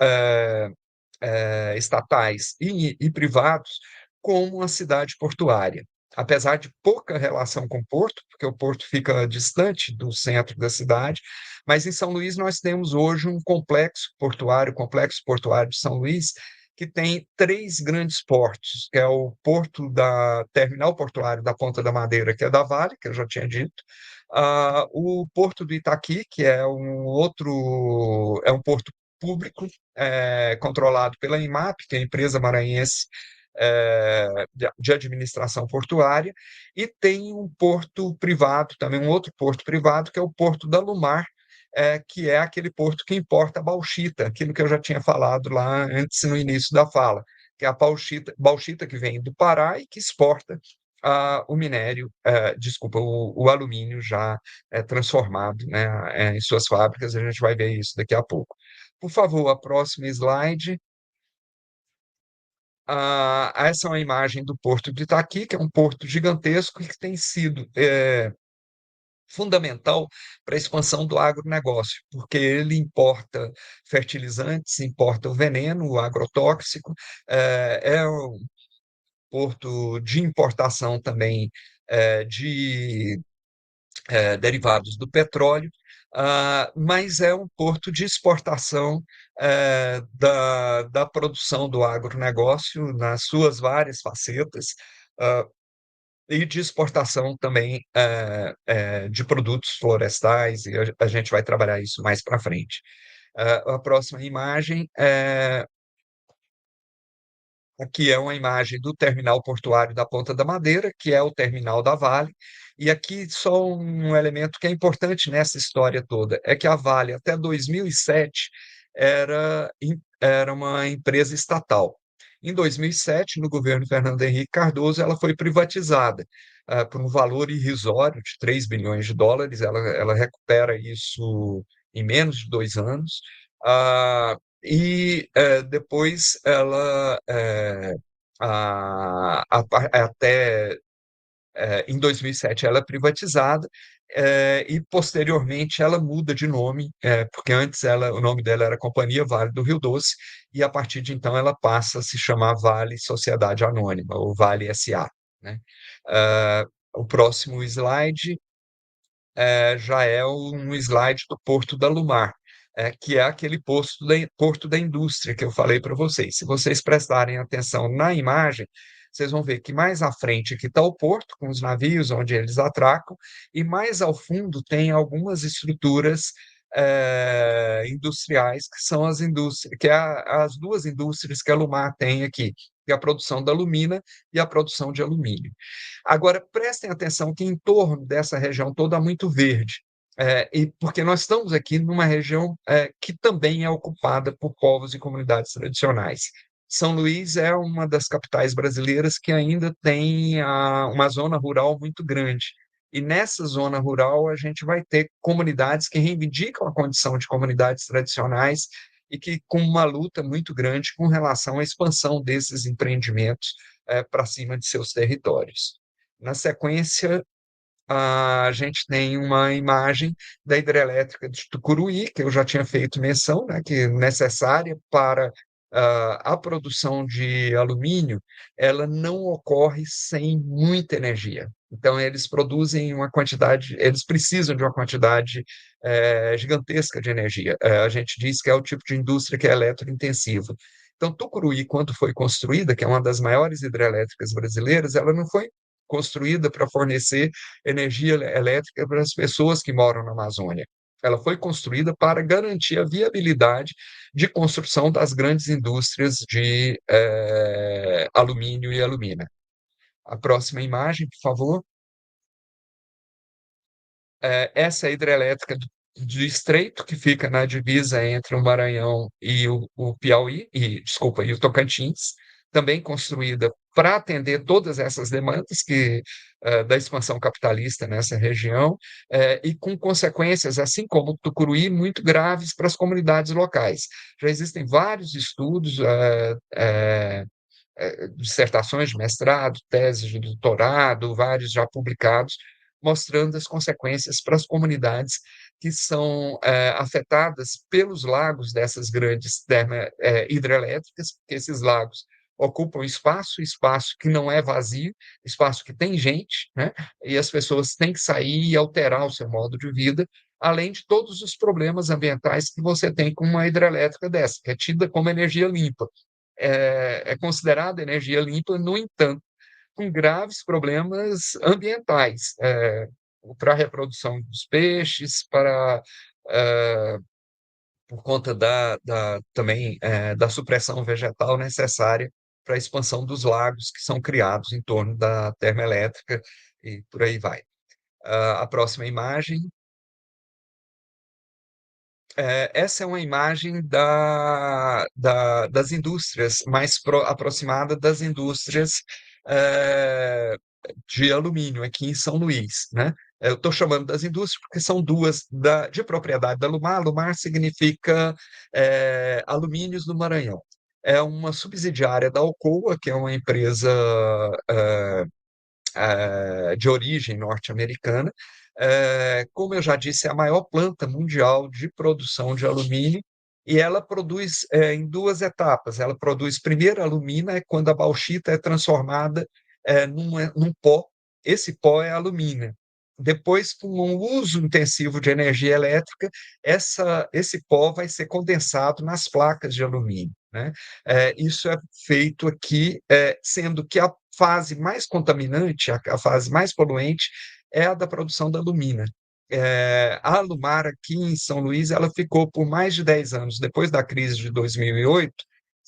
estatais e privados como uma cidade portuária. Apesar de pouca relação com o porto, porque o porto fica distante do centro da cidade, mas em São Luís nós temos hoje um o Complexo Portuário de São Luís, que tem 3 grandes portos, que é o porto da Terminal Portuário da Ponta da Madeira, que é da Vale, que eu já tinha dito, o Porto do Itaqui, que é um porto público, controlado pela IMAP, que é a empresa maranhense de administração portuária, e tem um porto privado, também um outro porto privado, que é o Porto da Lumar, que é aquele porto que importa a bauxita, aquilo que eu já tinha falado lá antes no início da fala, que é a bauxita que vem do Pará e que exporta o minério, desculpa, o alumínio já transformado, né, em suas fábricas. A gente vai ver isso daqui a pouco. Por favor, a próxima slide. Essa é uma imagem do Porto de Itaqui, que é um porto gigantesco e que tem sido fundamental para a expansão do agronegócio, porque ele importa fertilizantes, importa o veneno, o agrotóxico, é um porto de importação também de derivados do petróleo, mas é um porto de exportação da produção do agronegócio nas suas várias facetas, ah, e de exportação também de produtos florestais, e a gente vai trabalhar isso mais para frente. A próxima imagem Aqui é uma imagem do terminal portuário da Ponta da Madeira, que é o terminal da Vale. E aqui só um elemento que é importante nessa história toda, é que a Vale, até 2007, era uma empresa estatal. Em 2007, no governo Fernando Henrique Cardoso, ela foi privatizada, por um valor irrisório de 3 bilhões de dólares. Ela recupera isso em menos de 2 anos. Depois até em 2007 ela é privatizada, e posteriormente ela muda de nome, porque antes o nome dela era Companhia Vale do Rio Doce, e a partir de então ela passa a se chamar Vale Sociedade Anônima, ou Vale SA, né? O próximo slide já é um slide do Porto da Lumar, que é aquele porto da indústria que eu falei para vocês. Se vocês prestarem atenção na imagem, vocês vão ver que mais à frente aqui está o porto, com os navios onde eles atracam, e mais ao fundo tem algumas estruturas industriais, que são as duas indústrias que a Lumar tem aqui, que é a produção da alumina e a produção de alumínio. Agora, prestem atenção que em torno dessa região toda há muito verde, e porque nós estamos aqui numa região que também é ocupada por povos e comunidades tradicionais. São Luís é uma das capitais brasileiras que ainda tem uma zona rural muito grande. E nessa zona rural a gente vai ter comunidades que reivindicam a condição de comunidades tradicionais e que com uma luta muito grande com relação à expansão desses empreendimentos para cima de seus territórios. Na sequência, a gente tem uma imagem da hidrelétrica de Tucuruí, que eu já tinha feito menção, né, que é necessária para a produção de alumínio. Ela não ocorre sem muita energia. Então, eles precisam de uma quantidade gigantesca de energia. A gente diz que é o tipo de indústria que é eletrointensiva. Então, Tucuruí, quando foi construída, que é uma das maiores hidrelétricas brasileiras, ela não foi construída para fornecer energia elétrica para as pessoas que moram na Amazônia. Ela foi construída para garantir a viabilidade de construção das grandes indústrias de alumínio e alumina. A próxima imagem, por favor. Essa é a hidrelétrica do Estreito, que fica na divisa entre o Maranhão e o Piauí, desculpa, e o Tocantins, também construída para atender todas essas demandas da expansão capitalista nessa região, e com consequências, assim como o Tucuruí, muito graves para as comunidades locais. Já existem vários estudos, dissertações de mestrado, teses de doutorado, vários já publicados, mostrando as consequências para as comunidades que são afetadas pelos lagos dessas grandes hidrelétricas, porque esses lagos ocupam espaço que não é vazio, espaço que tem gente, né? E as pessoas têm que sair e alterar o seu modo de vida, além de todos os problemas ambientais que você tem com uma hidrelétrica dessa, que é tida como energia limpa. É considerada energia limpa, no entanto, com graves problemas ambientais, para a reprodução dos peixes, por conta também da supressão vegetal necessária para a expansão dos lagos que são criados em torno da termoelétrica e por aí vai. A próxima imagem. Essa é uma imagem das indústrias, mais aproximada das indústrias eh, de alumínio aqui em São Luís, né? Eu estou chamando das indústrias porque são duas de propriedade da Lumar. Lumar significa Alumínios do Maranhão. É uma subsidiária da Alcoa, que é uma empresa de origem norte-americana. Como eu já disse, é a maior planta mundial de produção de alumínio, e ela produz em duas etapas. Ela produz primeiro a alumina, é quando a bauxita é transformada num pó. Esse pó é alumínio. Depois, com um uso intensivo de energia elétrica, esse pó vai ser condensado nas placas de alumínio, né? Isso é feito aqui, sendo que a fase mais contaminante, a fase mais poluente, é a da produção da alumina. A Alumar, aqui em São Luís, ela ficou por mais de 10 anos, depois da crise de 2008,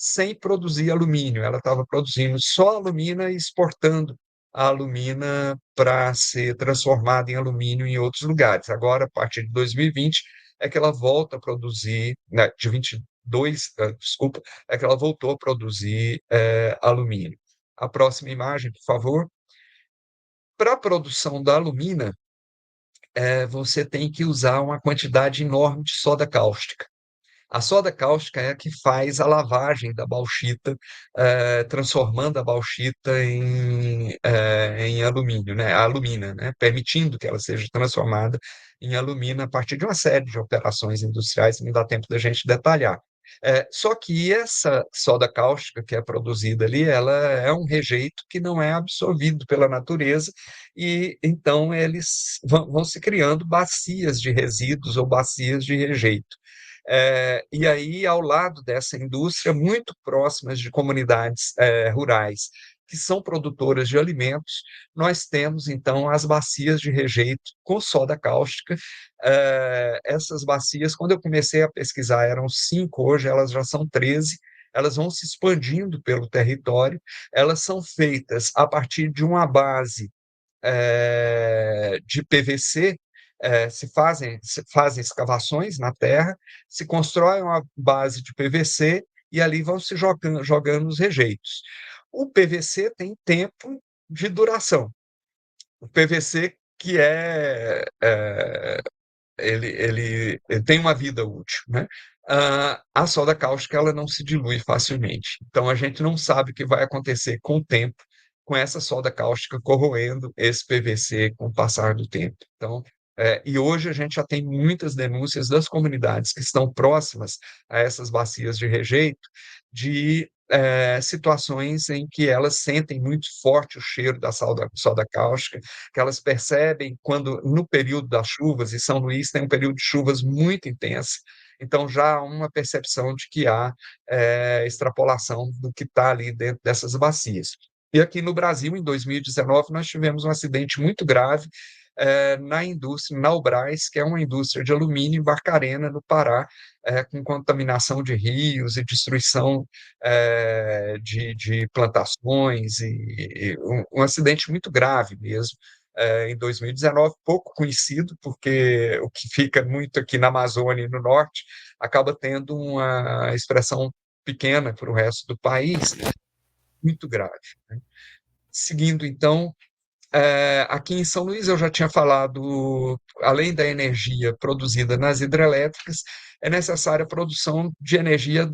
sem produzir alumínio. Ela estava produzindo só alumina e exportando a alumina para ser transformada em alumínio em outros lugares. Agora, a partir de 2020, é que ela volta a produzir, né, de 22, desculpa, é que ela voltou a produzir alumínio. A próxima imagem, por favor. Para a produção da alumina, você tem que usar uma quantidade enorme de soda cáustica. A soda cáustica é a que faz a lavagem da bauxita, transformando a bauxita em alumínio, né? A alumina, né? Permitindo que ela seja transformada em alumina a partir de uma série de operações industriais, que não dá tempo da gente detalhar. Só que essa soda cáustica que é produzida ali, ela é um rejeito que não é absorvido pela natureza, e então eles vão se criando bacias de resíduos ou bacias de rejeito. E aí, ao lado dessa indústria, muito próximas de comunidades rurais que são produtoras de alimentos, nós temos então as bacias de rejeito com soda cáustica. Essas bacias, quando eu comecei a pesquisar, eram 5, hoje elas já são 13. Elas vão se expandindo pelo território, elas são feitas a partir de uma base de PVC. Se fazem escavações na terra, se constrói uma base de PVC e ali vão se jogando os rejeitos. O PVC tem tempo de duração. O PVC que ele tem uma vida útil, né? A soda cáustica ela não se dilui facilmente. Então a gente não sabe o que vai acontecer com o tempo, com essa soda cáustica corroendo esse PVC com o passar do tempo. Então, e hoje a gente já tem muitas denúncias das comunidades que estão próximas a essas bacias de rejeito, de situações em que elas sentem muito forte o cheiro da soda cáustica, que elas percebem quando, no período das chuvas, e São Luís tem um período de chuvas muito intenso, então já há uma percepção de que há extrapolação do que está ali dentro dessas bacias. E aqui no Brasil, em 2019, nós tivemos um acidente muito grave na indústria, na Ubraz, que é uma indústria de alumínio em Barcarena, no Pará, com contaminação de rios e destruição de plantações, e um acidente muito grave mesmo, em 2019, pouco conhecido, porque o que fica muito aqui na Amazônia e no norte acaba tendo uma expressão pequena para o resto do país, muito grave, né? Seguindo, então, aqui em São Luís, eu já tinha falado, além da energia produzida nas hidrelétricas, é necessária a produção de energia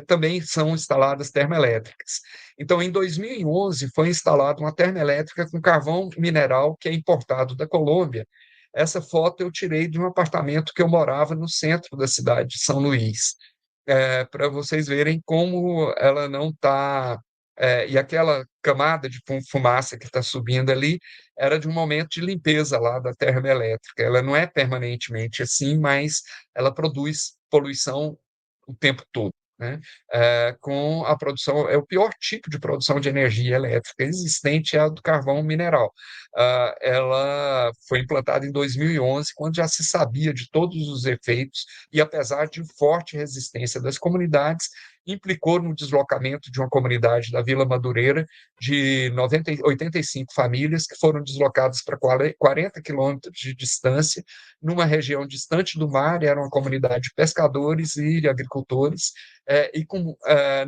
também são instaladas termoelétricas. Então, em 2011, foi instalada uma termoelétrica com carvão mineral que é importado da Colômbia. Essa foto eu tirei de um apartamento que eu morava no centro da cidade de São Luís, para vocês verem como ela não está. E aquela camada de fumaça que está subindo ali era de um momento de limpeza lá da termoelétrica. Ela não é permanentemente assim, mas ela produz poluição o tempo todo, né? Com a produção, é o pior tipo de produção de energia elétrica existente, é a do carvão mineral. Ela foi implantada em 2011, quando já se sabia de todos os efeitos, e apesar de forte resistência das comunidades, implicou no deslocamento de uma comunidade da Vila Madureira de 85 famílias que foram deslocadas para 40 quilômetros de distância, numa região distante do mar. Era uma comunidade de pescadores e de agricultores,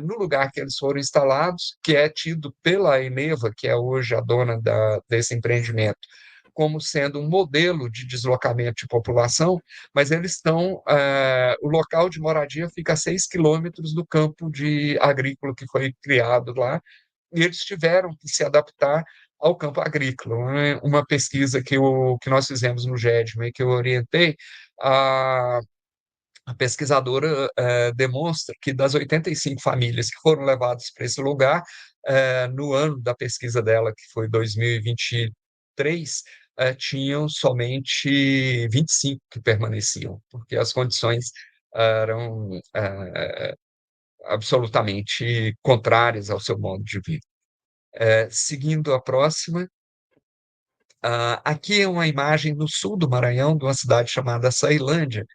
no lugar que eles foram instalados, que é tido pela Eneva, que é hoje a dona desse empreendimento, como sendo um modelo de deslocamento de população, mas o local de moradia fica a 6 quilômetros do campo agrícola que foi criado lá, e eles tiveram que se adaptar ao campo agrícola. Uma pesquisa que nós fizemos no GEDME, que eu orientei, a, a pesquisadora demonstra que das 85 famílias que foram levadas para esse lugar, no ano da pesquisa dela, que foi 2023, tinham somente 25 que permaneciam, porque as condições eram absolutamente contrárias ao seu modo de vida. Seguindo a próxima, aqui é uma imagem no sul do Maranhão, de uma cidade chamada Ceilândia,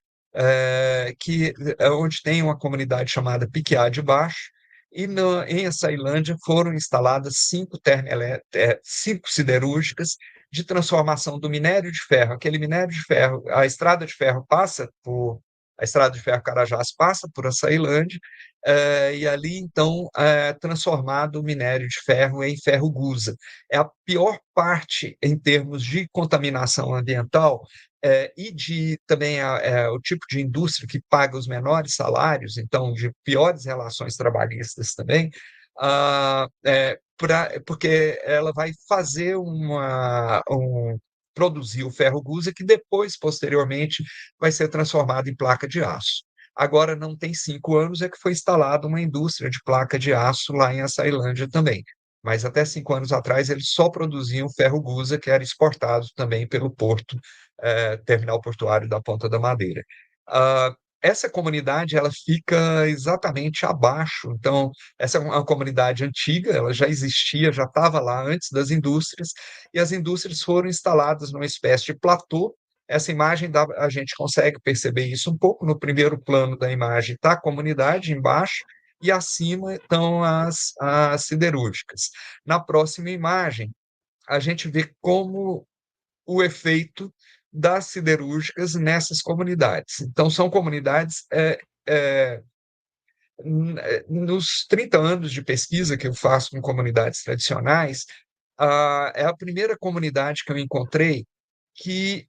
que é onde tem uma comunidade chamada Piquiá de Baixo, e em Açailândia foram instaladas cinco siderúrgicas de transformação do minério de ferro. Aquele minério de ferro, a estrada de ferro Carajás passa por Açailândia, e ali então é transformado o minério de ferro em ferro gusa. É a pior parte em termos de contaminação ambiental, e de também o tipo de indústria que paga os menores salários, então de piores relações trabalhistas também, porque ela vai fazer produzir o ferro gusa que depois, posteriormente, vai ser transformado em placa de aço. Agora, não tem 5 anos, é que foi instalada uma indústria de placa de aço lá em Açailândia também. Mas até 5 anos atrás, eles só produziam ferro gusa, que era exportado também pelo porto, terminal portuário da Ponta da Madeira. Ah, essa comunidade ela fica exatamente abaixo. Então, essa é uma comunidade antiga, ela já existia, já estava lá antes das indústrias, e as indústrias foram instaladas numa espécie de platô. Essa imagem a gente consegue perceber isso um pouco. No primeiro plano da imagem está a comunidade embaixo, e acima estão as siderúrgicas. Na próxima imagem, a gente vê como o efeito das siderúrgicas nessas comunidades. Então, são comunidades. Nos 30 anos de pesquisa que eu faço com comunidades tradicionais, é a primeira comunidade que eu encontrei que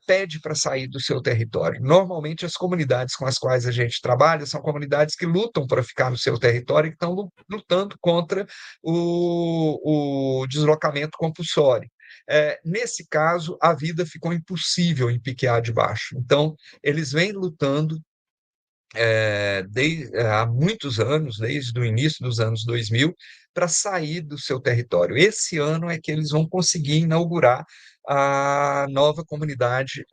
pede para sair do seu território. Normalmente, as comunidades com as quais a gente trabalha são comunidades que lutam para ficar no seu território e que estão lutando contra o deslocamento compulsório. Nesse caso, a vida ficou impossível em Piquiá de Baixo. Então, eles vêm lutando há muitos anos, desde o início dos anos 2000, para sair do seu território. Esse ano é que eles vão conseguir inaugurar a nova comunidade,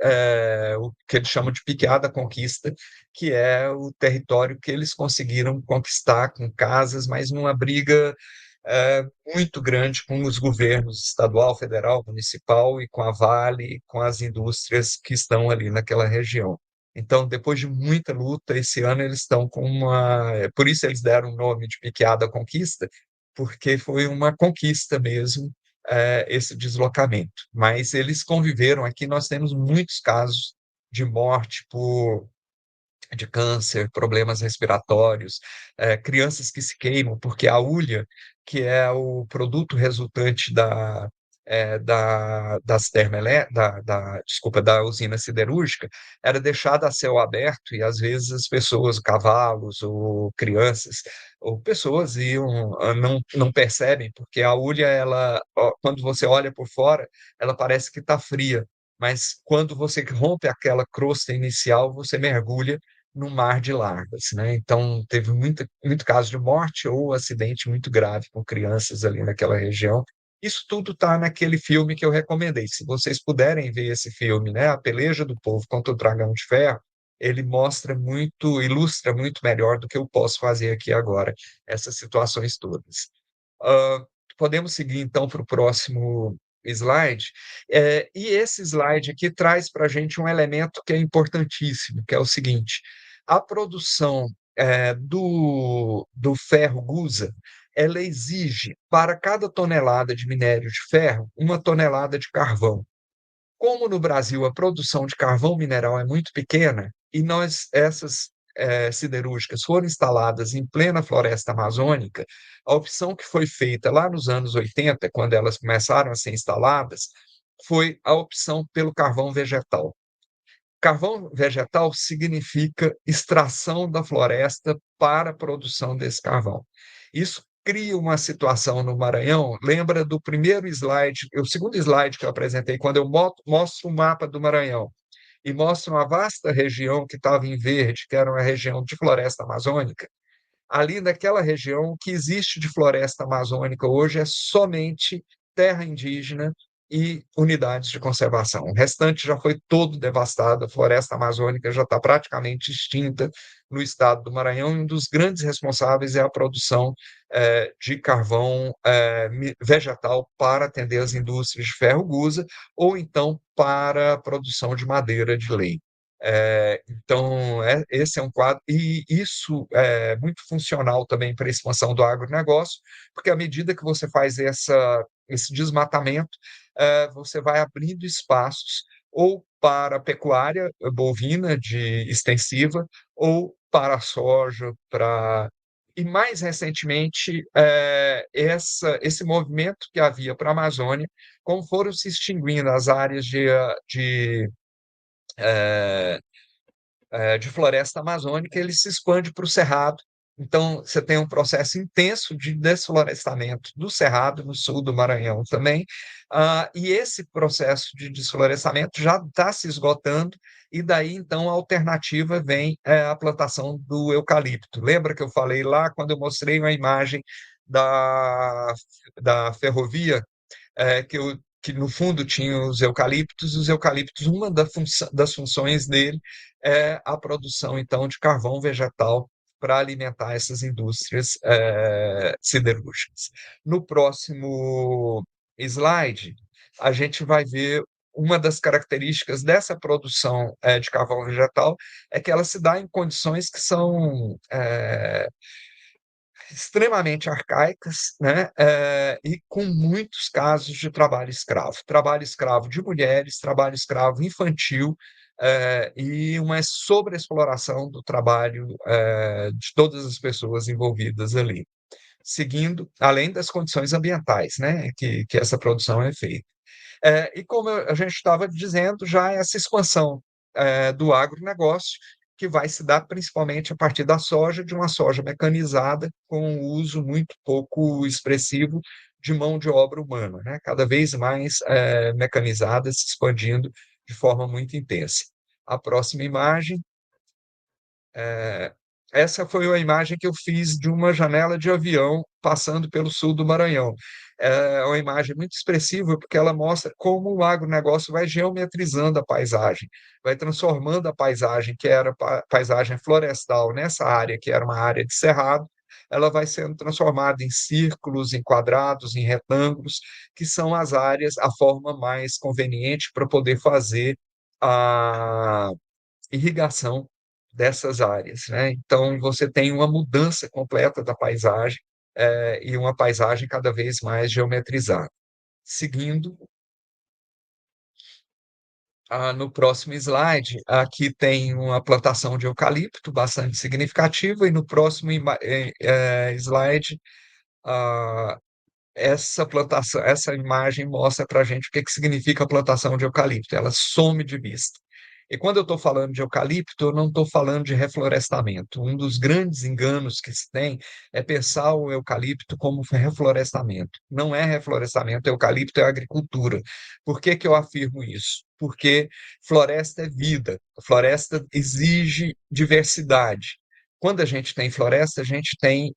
o que eles chamam de Piquiá da Conquista, que é o território que eles conseguiram conquistar com casas, mas numa briga muito grande com os governos estadual, federal, municipal e com a Vale, com as indústrias que estão ali naquela região. Então, depois de muita luta, esse ano eles estão com uma. Por isso eles deram o nome de Piquiada Conquista, porque foi uma conquista mesmo, esse deslocamento. Mas eles conviveram aqui, nós temos muitos casos de morte de câncer, problemas respiratórios, crianças que se queimam, porque a hulha, que é o produto resultante das desculpa, da usina siderúrgica, era deixada a céu aberto e às vezes as pessoas, cavalos ou crianças ou pessoas iam, não percebem, porque a hulha, quando você olha por fora, ela parece que está fria, mas quando você rompe aquela crosta inicial, você mergulha no mar de larvas, né? Então, teve muito caso de morte ou acidente muito grave com crianças ali naquela região. Isso tudo está naquele filme que eu recomendei. Se vocês puderem ver esse filme, né, A Peleja do Povo contra o Dragão de Ferro, ele mostra muito, ilustra muito melhor do que eu posso fazer aqui agora, essas situações todas. Ah, Podemos seguir então para o próximo slide. E esse slide aqui traz para a gente um elemento que é importantíssimo, que é o seguinte: a produção do ferro gusa, ela exige para cada tonelada de minério de ferro 1 tonelada de carvão. Como no Brasil a produção de carvão mineral é muito pequena e essas siderúrgicas foram instaladas em plena floresta amazônica, a opção que foi feita lá nos anos 80, quando elas começaram a ser instaladas, foi a opção pelo carvão vegetal. Carvão vegetal significa extração da floresta para a produção desse carvão. Isso cria uma situação no Maranhão. Lembra do primeiro slide, o segundo slide que eu apresentei, quando eu mostro o mapa do Maranhão e mostro uma vasta região que estava em verde, que era uma região de floresta amazônica? Ali naquela região, o que existe de floresta amazônica hoje é somente terra indígena e unidades de conservação. O restante já foi todo devastado, a floresta amazônica já está praticamente extinta no estado do Maranhão, e um dos grandes responsáveis é a produção de carvão vegetal para atender as indústrias de ferro gusa, ou então para a produção de madeira de lei. Então, esse é um quadro, e isso é muito funcional também para a expansão do agronegócio, porque à medida que você faz esse desmatamento, você vai abrindo espaços ou para a pecuária bovina de extensiva, ou para a soja, e mais recentemente, esse movimento que havia para a Amazônia, como foram se extinguindo as áreas eh, de floresta amazônica, ele se expande para o cerrado. Então, você tem um processo intenso de desflorestamento do cerrado, no sul do Maranhão também, e esse processo de desflorestamento já está se esgotando, e daí, então, a alternativa vem a plantação do eucalipto. Lembra que eu falei lá, quando eu mostrei uma imagem da, da ferrovia, que no fundo tinha os eucaliptos, uma das funções dele é a produção, então, de carvão vegetal para alimentar essas indústrias siderúrgicas. No próximo slide, a gente vai ver uma das características dessa produção de carvão vegetal é que ela se dá em condições que são extremamente arcaicas, né? E com muitos casos de trabalho escravo de mulheres, trabalho escravo infantil, e uma sobreexploração do trabalho de todas as pessoas envolvidas ali, seguindo, além das condições ambientais, né, que essa produção é feita. E como a gente estava dizendo, já essa expansão do agronegócio, que vai se dar principalmente a partir da soja, de uma soja mecanizada, com um uso muito pouco expressivo de mão de obra humana, né? Cada vez mais mecanizada, se expandindo de forma muito intensa. A próxima imagem. É, Essa foi a imagem que eu fiz de uma janela de avião passando pelo sul do Maranhão. É uma imagem muito expressiva, porque ela mostra como o agronegócio vai geometrizando a paisagem, vai transformando a paisagem, que era paisagem florestal, nessa área, que era uma área de cerrado, ela vai sendo transformada em círculos, em quadrados, em retângulos, que são as áreas, a forma mais conveniente para poder fazer a irrigação dessas áreas, né? Então, você tem uma mudança completa da paisagem, e uma paisagem cada vez mais geometrizada. Seguindo, no próximo slide, aqui tem uma plantação de eucalipto bastante significativa, e no próximo slide, ah, essa imagem mostra para a gente o que significa a plantação de eucalipto. Ela some de vista. E quando eu estou falando de eucalipto, eu não estou falando de reflorestamento. Um dos grandes enganos que se tem é pensar o eucalipto como reflorestamento. Não é reflorestamento, eucalipto é agricultura. Por que que eu afirmo isso? Porque floresta é vida, floresta exige diversidade. Quando a gente tem floresta, a gente tem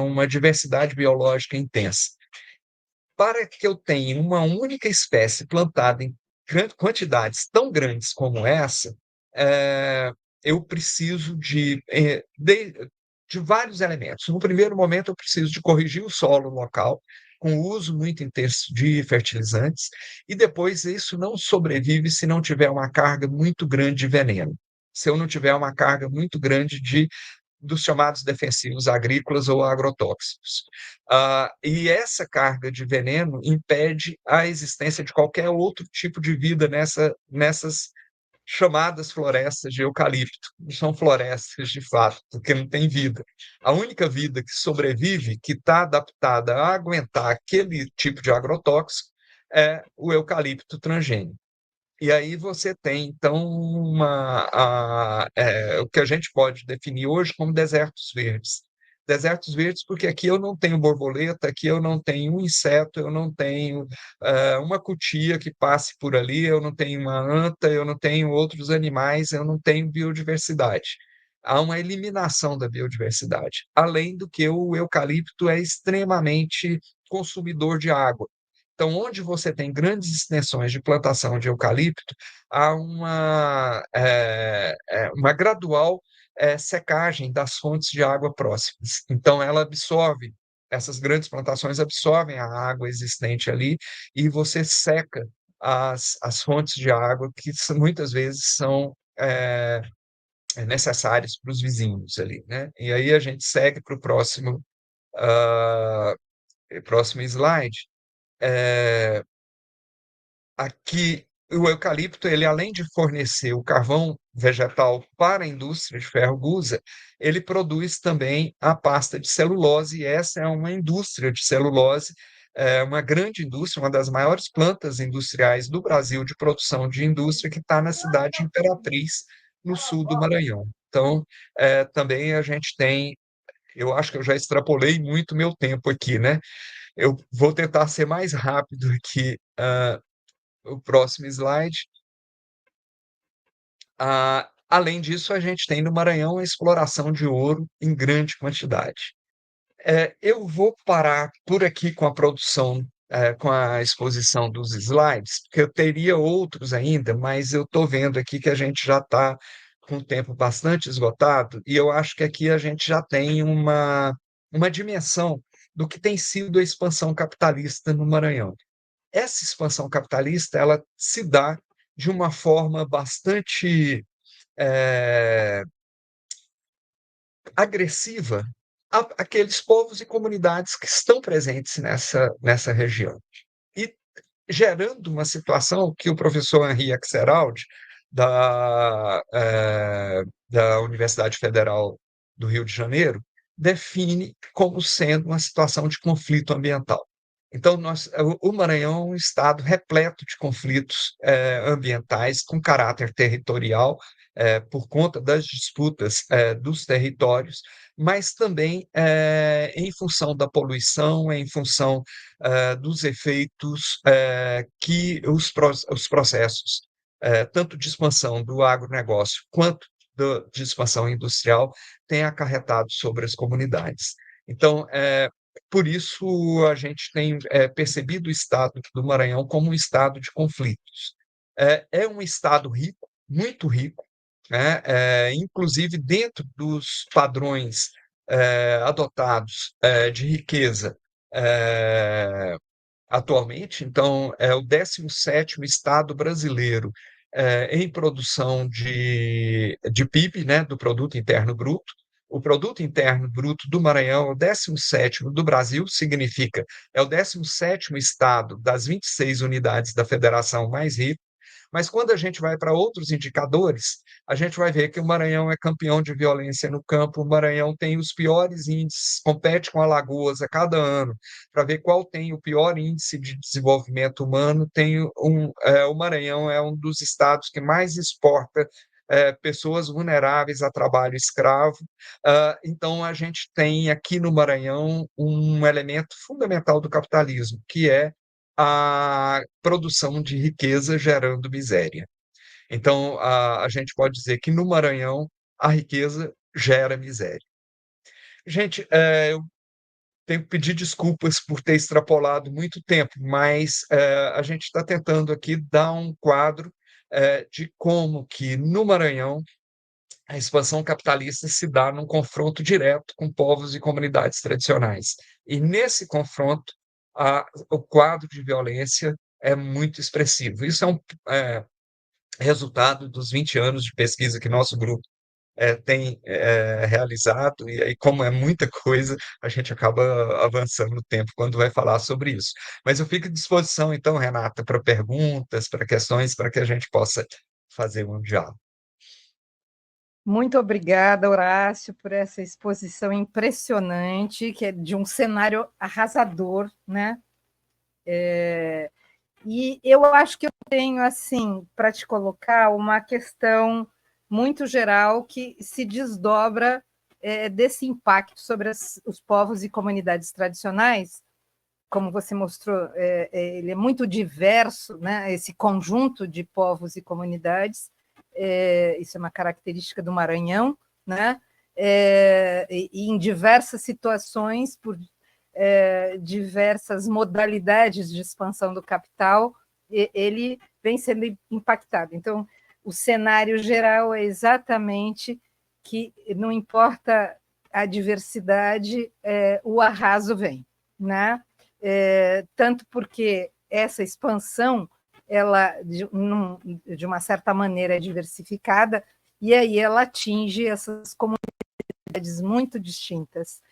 uma diversidade biológica intensa. Para que eu tenha uma única espécie plantada em quantidades tão grandes como essa, eu preciso de vários elementos. No primeiro momento, eu preciso de corrigir o solo local, com o uso muito intenso de fertilizantes, e depois isso não sobrevive se não tiver uma carga muito grande de veneno. Se eu não tiver uma carga muito grande dos chamados defensivos agrícolas ou agrotóxicos. E essa carga de veneno impede a existência de qualquer outro tipo de vida nessas chamadas florestas de eucalipto. Não são florestas de fato, porque não tem vida. A única vida que sobrevive, que está adaptada a aguentar aquele tipo de agrotóxico, é o eucalipto transgênico. E aí você tem, então, o que a gente pode definir hoje como desertos verdes. Desertos verdes porque aqui eu não tenho borboleta, aqui eu não tenho um inseto, eu não tenho uma cutia que passe por ali, eu não tenho uma anta, eu não tenho outros animais, eu não tenho biodiversidade. Há uma eliminação da biodiversidade. Além do que o eucalipto é extremamente consumidor de água. Então, onde você tem grandes extensões de plantação de eucalipto, há uma gradual secagem das fontes de água próximas. Então, essas grandes plantações absorvem a água existente ali, e você seca as fontes de água, que muitas vezes são necessários para os vizinhos ali, né? E aí a gente segue para o ah, próximo slide. Aqui, o eucalipto, ele além de fornecer o carvão vegetal para a indústria de ferro-gusa, ele produz também a pasta de celulose, e essa é uma indústria de celulose, uma grande indústria, uma das maiores plantas industriais do Brasil de produção de indústria, que está na cidade de Imperatriz, no sul do Maranhão. Então, também a gente tem, eu acho que eu já extrapolei muito meu tempo aqui, né? Eu vou tentar ser mais rápido aqui. O próximo slide. Além disso, a gente tem no Maranhão a exploração de ouro em grande quantidade. Eu vou parar por aqui com a produção, com a exposição dos slides, porque eu teria outros ainda, mas eu estou vendo aqui que a gente já está com o tempo bastante esgotado, e eu acho que aqui a gente já tem uma dimensão do que tem sido a expansão capitalista no Maranhão. Essa expansão capitalista ela se dá de uma forma bastante é, agressiva àqueles povos e comunidades que estão presentes nessa região. E gerando uma situação que o professor Henri Axeraldi, da Universidade Federal do Rio de Janeiro, define como sendo uma situação de conflito ambiental. Então, o Maranhão é um estado repleto de conflitos ambientais com caráter territorial, por conta das disputas dos territórios, mas também em função da poluição, em função dos efeitos que os processos, tanto de expansão do agronegócio quanto de expansão industrial, têm acarretado sobre as comunidades. Então, por isso, a gente tem percebido o estado do Maranhão como um estado de conflitos. É um estado rico, muito rico, né? Inclusive dentro dos padrões adotados de riqueza atualmente. Então, é o 17º estado brasileiro em produção de PIB, né, do Produto Interno Bruto. O Produto Interno Bruto do Maranhão é o 17º do Brasil, significa é o 17º estado das 26 unidades da federação mais rico. Mas quando a gente vai para outros indicadores, a gente vai ver que o Maranhão é campeão de violência no campo, o Maranhão tem os piores índices, compete com Alagoas a cada ano para ver qual tem o pior índice de desenvolvimento humano. O Maranhão é um dos estados que mais exporta pessoas vulneráveis a trabalho escravo. Então, a gente tem aqui no Maranhão um elemento fundamental do capitalismo, que é a produção de riqueza gerando miséria. Então, a gente pode dizer que no Maranhão a riqueza gera miséria. Gente, eu tenho que pedir desculpas por ter extrapolado muito tempo, mas a gente está tentando aqui dar um quadro de como que no Maranhão a expansão capitalista se dá num confronto direto com povos e comunidades tradicionais. E nesse confronto, o quadro de violência é muito expressivo. Isso é resultado dos 20 anos de pesquisa que nosso grupo tem realizado, e aí, como é muita coisa, a gente acaba avançando no tempo quando vai falar sobre isso. Mas eu fico à disposição, então, Renata, para perguntas, para questões, para que a gente possa fazer um diálogo. Muito obrigada, Horácio, por essa exposição impressionante, que é de um cenário arrasador, né? E eu acho que eu tenho, assim, para te colocar uma questão muito geral que se desdobra desse impacto sobre os povos e comunidades tradicionais. Como você mostrou, ele é muito diverso, né? Esse conjunto de povos e comunidades. Isso é uma característica do Maranhão, né? E em diversas situações, por diversas modalidades de expansão do capital, ele vem sendo impactado. Então, o cenário geral é exatamente que não importa a diversidade, o arraso vem, né? Tanto porque essa expansão ela, de uma certa maneira, é diversificada, e aí ela atinge essas comunidades muito distintas,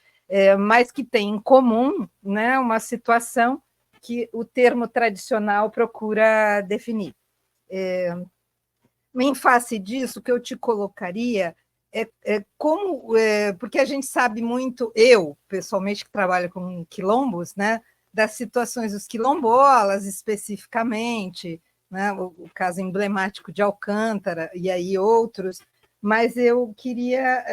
mas que têm em comum, né, uma situação que o termo tradicional procura definir. Em face disso, o que eu te colocaria como, porque a gente sabe muito, eu, pessoalmente, que trabalho com quilombos, né, das situações dos quilombolas, especificamente, né, o caso emblemático de Alcântara, e aí outros, mas eu queria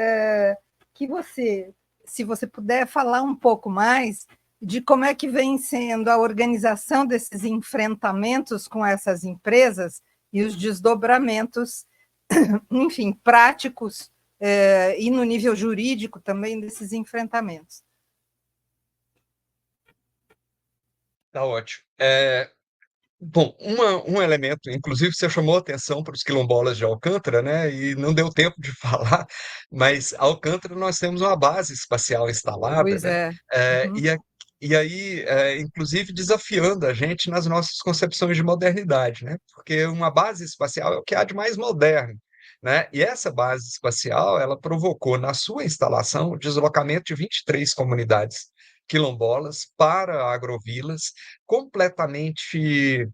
que você, se você puder falar um pouco mais de como é que vem sendo a organização desses enfrentamentos com essas empresas e os desdobramentos, enfim, práticos e no nível jurídico também desses enfrentamentos. Tá ótimo. Bom, um elemento, inclusive você chamou atenção para os quilombolas de Alcântara, né? E não deu tempo de falar, mas Alcântara nós temos uma base espacial instalada, Pois né? é. É, Uhum. e aí, inclusive, desafiando a gente nas nossas concepções de modernidade, né? Porque uma base espacial é o que há de mais moderno, né? E essa base espacial, ela provocou na sua instalação o deslocamento de 23 comunidades quilombolas para agrovilas completamente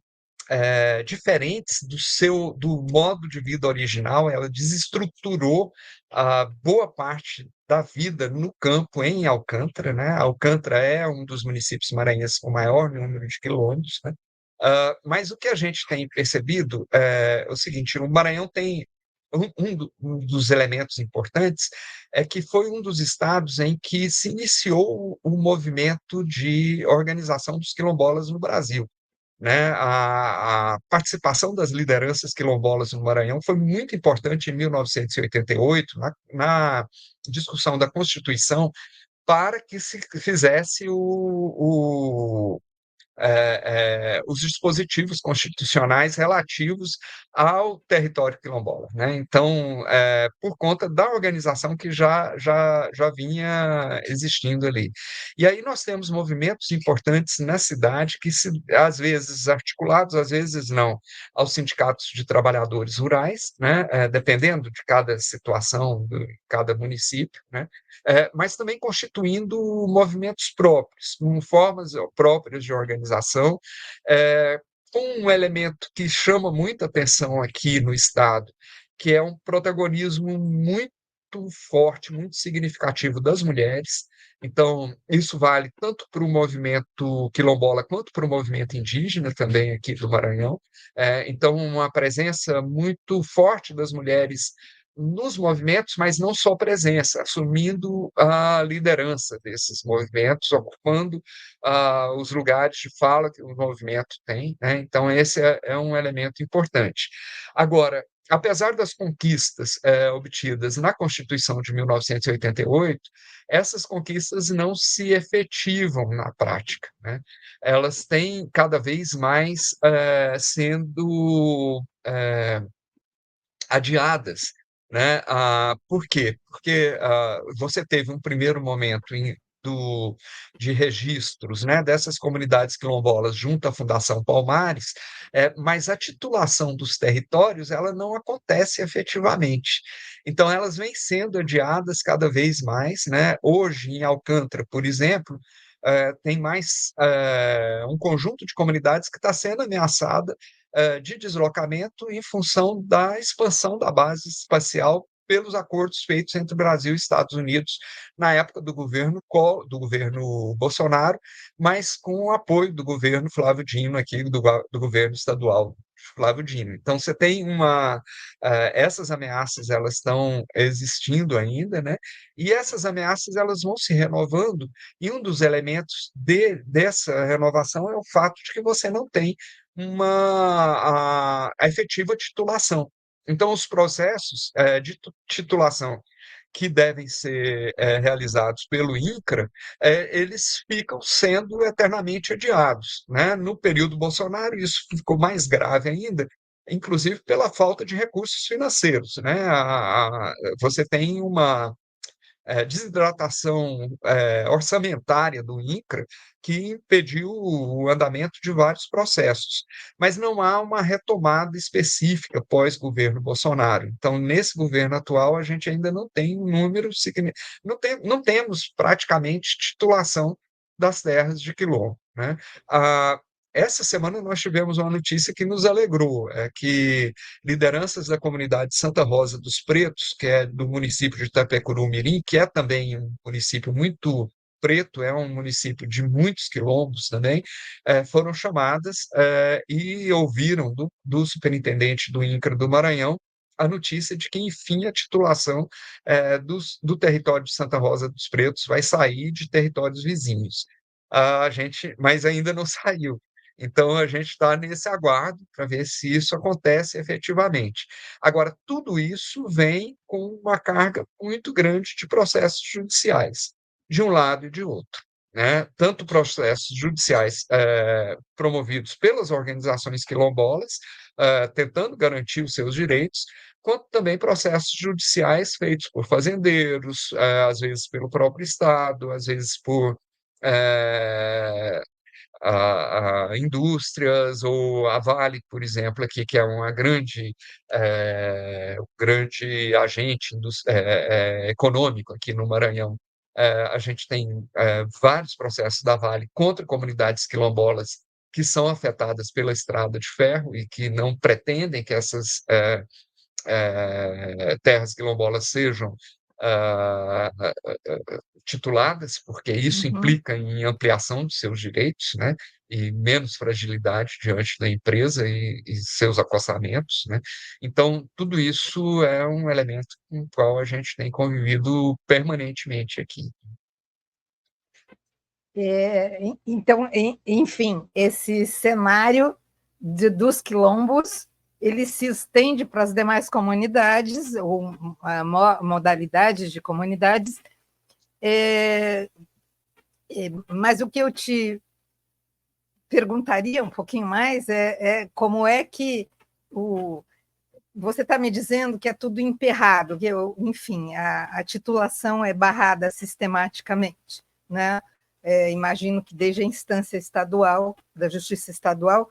diferentes do modo de vida original. Ela desestruturou a boa parte da vida no campo em Alcântara, né? Alcântara é um dos municípios maranhenses com maior número de quilômetros, né? Mas o que a gente tem percebido é o seguinte: o Maranhão tem um dos elementos importantes é que foi um dos estados em que se iniciou o movimento de organização dos quilombolas no Brasil, né? A participação das lideranças quilombolas no Maranhão foi muito importante em 1988, na discussão da Constituição, para que se fizesse os dispositivos constitucionais relativos ao território quilombola, né? Então, por conta da organização que já vinha existindo ali. E aí nós temos movimentos importantes na cidade que, às vezes articulados, às vezes não, aos sindicatos de trabalhadores rurais, né? Dependendo de cada situação, de cada município, né? Mas também constituindo movimentos próprios, com formas próprias de organização, é, um elemento que chama muita atenção aqui no Estado, que é um protagonismo muito forte, muito significativo das mulheres. Então, isso vale tanto para o movimento quilombola quanto para o movimento indígena também aqui do Maranhão. Então, uma presença muito forte das mulheres nos movimentos, mas não só presença, assumindo a liderança desses movimentos, ocupando os lugares de fala que o movimento tem, né? Então, esse é um elemento importante. Agora, apesar das conquistas obtidas na Constituição de 1988, essas conquistas não se efetivam na prática, né? Elas têm cada vez mais sendo adiadas, né? Por quê? Porque você teve um primeiro momento de registros, né, dessas comunidades quilombolas junto à Fundação Palmares, mas a titulação dos territórios ela não acontece efetivamente. Então, elas vêm sendo adiadas cada vez mais, né? Hoje, em Alcântara, por exemplo, tem mais um conjunto de comunidades que está sendo ameaçada de deslocamento em função da expansão da base espacial pelos acordos feitos entre Brasil e Estados Unidos na época do governo Bolsonaro, mas com o apoio do governo Flávio Dino aqui, do governo estadual Flávio Dino. Então, você tem essas ameaças, elas estão existindo ainda, né? E essas ameaças, elas vão se renovando, e um dos elementos dessa renovação é o fato de que você não tem a efetiva titulação. Então, os processos de titulação que devem ser realizados pelo INCRA, eles ficam sendo eternamente adiados, né? No período Bolsonaro, isso ficou mais grave ainda, inclusive pela falta de recursos financeiros, né? Você tem desidratação orçamentária do INCRA, que impediu o andamento de vários processos. Mas não há uma retomada específica pós-governo Bolsonaro. Então, nesse governo atual, a gente ainda não tem um número significativo, não temos praticamente titulação das terras de quilombo, né? Ah, essa semana nós tivemos uma notícia que nos alegrou, é que lideranças da comunidade Santa Rosa dos Pretos, que é do município de Itapecuru-Mirim, que é também um município muito preto, é um município de muitos quilombos também, foram chamadas e ouviram do superintendente do INCRA do Maranhão a notícia de que, enfim, a titulação do território de Santa Rosa dos Pretos vai sair de territórios vizinhos. Mas ainda não saiu. Então, a gente está nesse aguardo para ver se isso acontece efetivamente. Agora, tudo isso vem com uma carga muito grande de processos judiciais, de um lado e de outro, né? Tanto processos judiciais promovidos pelas organizações quilombolas, tentando garantir os seus direitos, quanto também processos judiciais feitos por fazendeiros, às vezes pelo próprio Estado, às vezes por eh, a indústrias, ou a Vale, por exemplo, aqui, que é uma grande agente econômico aqui no Maranhão. A gente tem vários processos da Vale contra comunidades quilombolas que são afetadas pela estrada de ferro e que não pretendem que essas terras quilombolas sejam ah, tituladas, porque isso Uhum. implica em ampliação de seus direitos, né, e menos fragilidade diante da empresa e seus acossamentos, né? Então, tudo isso é um elemento com o qual a gente tem convivido permanentemente aqui. Então, enfim, esse cenário dos quilombos ele se estende para as demais comunidades ou modalidades de comunidades. Mas o que eu te perguntaria um pouquinho mais como é que você está me dizendo que é tudo emperrado, que enfim, a titulação é barrada sistematicamente, né? Imagino que desde a instância estadual, da Justiça Estadual.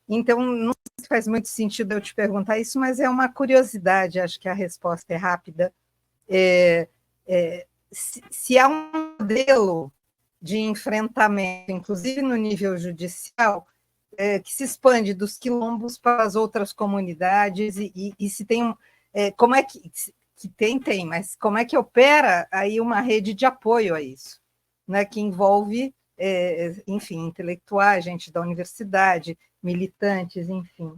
Então, não sei se faz muito sentido eu te perguntar isso, mas é uma curiosidade, acho que a resposta é rápida. Se há um modelo de enfrentamento, inclusive no nível judicial, que se expande dos quilombos para as outras comunidades, e se tem como é que tem, mas como é que opera aí uma rede de apoio a isso, né, que envolve, enfim, intelectuais, gente da universidade, militantes, enfim.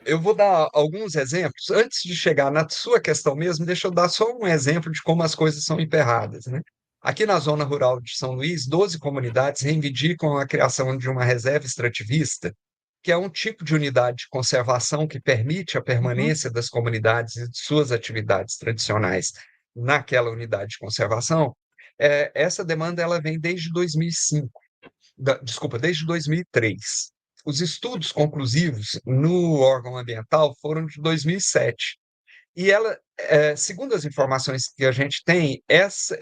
Eu vou dar alguns exemplos. Antes de chegar na sua questão mesmo, deixa eu dar só um exemplo de como as coisas são emperradas, né? Aqui na zona rural de São Luís, 12 comunidades reivindicam a criação de uma reserva extrativista, que é um tipo de unidade de conservação que permite a Uhum, permanência das comunidades e de suas atividades tradicionais naquela unidade de conservação. Essa demanda ela vem desde 2005, desculpa, desde 2003. Os estudos conclusivos no órgão ambiental foram de 2007. E ela, segundo as informações que a gente tem, essa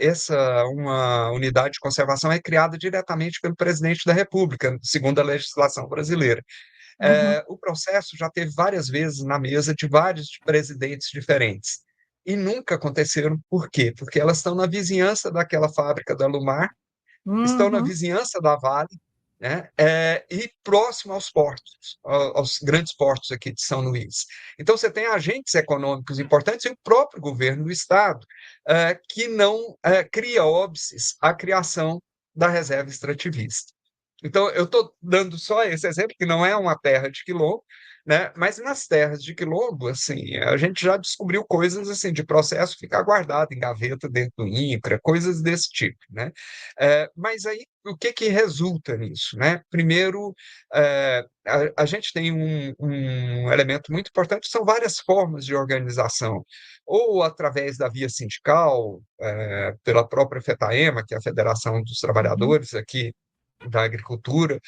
uma unidade de conservação é criada diretamente pelo presidente da República, segundo a legislação brasileira. uhum, O processo já teve várias vezes na mesa de vários presidentes diferentes. E nunca aconteceram. Por quê? Porque elas estão na vizinhança daquela fábrica da Lumar, estão na uhum, vizinhança da Vale, né? E próximo aos portos, aos grandes portos aqui de São Luís. Então, você tem agentes econômicos importantes e o próprio governo do Estado, que não cria óbices à criação da reserva extrativista. Então, eu estou dando só esse exemplo, que não é uma terra de quilombo, né? Mas nas terras de quilombo, assim, a gente já descobriu coisas assim de processo ficar guardado em gaveta dentro do INCRA, coisas desse tipo, né? Mas aí, o que que resulta nisso, né? Primeiro, a gente tem um elemento muito importante, são várias formas de organização, ou através da via sindical, pela própria FETAEMA, que é a Federação dos uhum. Trabalhadores aqui da agricultura,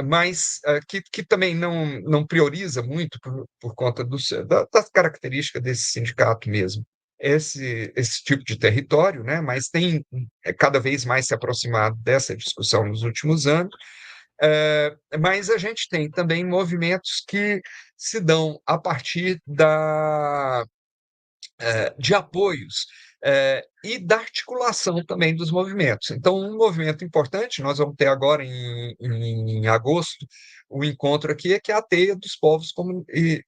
mas que também não prioriza muito por conta das características desse sindicato mesmo. Esse tipo de território, né, mas tem cada vez mais se aproximado dessa discussão nos últimos anos, mas a gente tem também movimentos que se dão a partir de apoios e da articulação também dos movimentos. Então, um movimento importante, nós vamos ter agora em agosto, o encontro aqui, que é a Teia dos Povos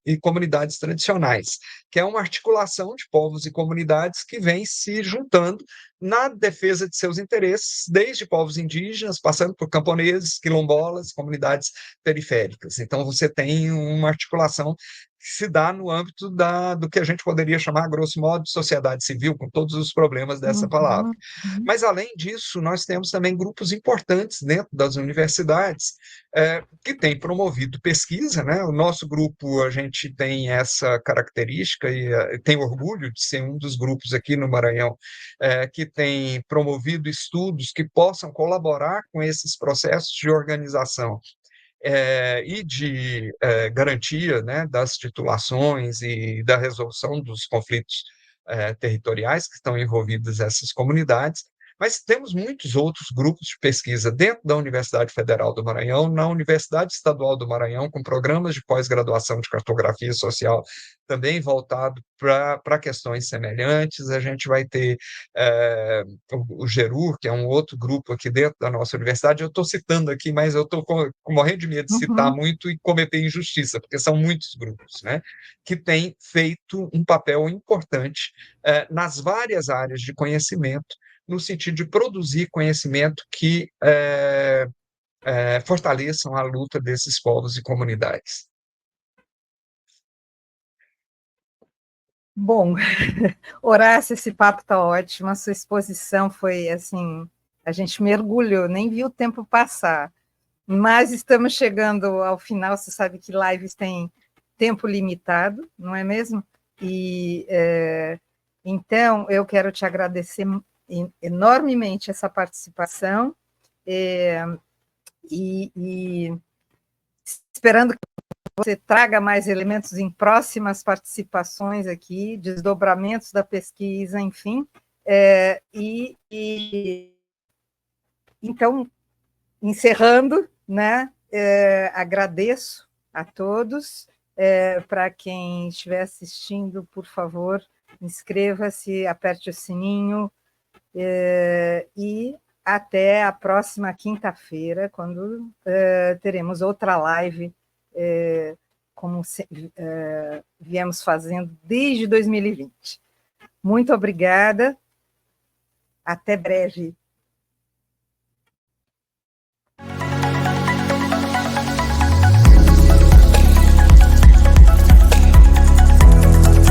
e Comunidades Tradicionais, que é uma articulação de povos e comunidades que vem se juntando na defesa de seus interesses, desde povos indígenas, passando por camponeses, quilombolas, comunidades periféricas. Então, você tem uma articulação que se dá no âmbito do que a gente poderia chamar, grosso modo, de sociedade civil, com todos os problemas dessa palavra. Uhum, uhum, Mas, além disso, nós temos também grupos importantes dentro das universidades que têm promovido pesquisa, né? O nosso grupo, a gente tem essa característica e tem orgulho de ser um dos grupos aqui no Maranhão que tem promovido estudos que possam colaborar com esses processos de organização e de garantia, né, das titulações e da resolução dos conflitos territoriais que estão envolvidos essas comunidades, mas temos muitos outros grupos de pesquisa dentro da Universidade Federal do Maranhão, na Universidade Estadual do Maranhão, com programas de pós-graduação de cartografia social também voltado para questões semelhantes. A gente vai ter o GERUR, que é um outro grupo aqui dentro da nossa universidade. Eu estou citando aqui, mas eu estou morrendo de medo de citar uhum. muito e cometer injustiça, porque são muitos grupos, né, que têm feito um papel importante nas várias áreas de conhecimento, no sentido de produzir conhecimento que fortaleçam a luta desses povos e comunidades. Bom, Horácio, esse papo está ótimo, a sua exposição foi assim, a gente mergulhou, nem viu o tempo passar, mas estamos chegando ao final, você sabe que lives têm tempo limitado, não é mesmo? E então eu quero te agradecer enormemente essa participação e esperando que você traga mais elementos em próximas participações aqui, desdobramentos da pesquisa, enfim. Então, encerrando, né, agradeço a todos. Para quem estiver assistindo, por favor, inscreva-se, aperte o sininho e até a próxima quinta-feira, quando teremos outra live como viemos fazendo desde 2020. Muito obrigada, até breve.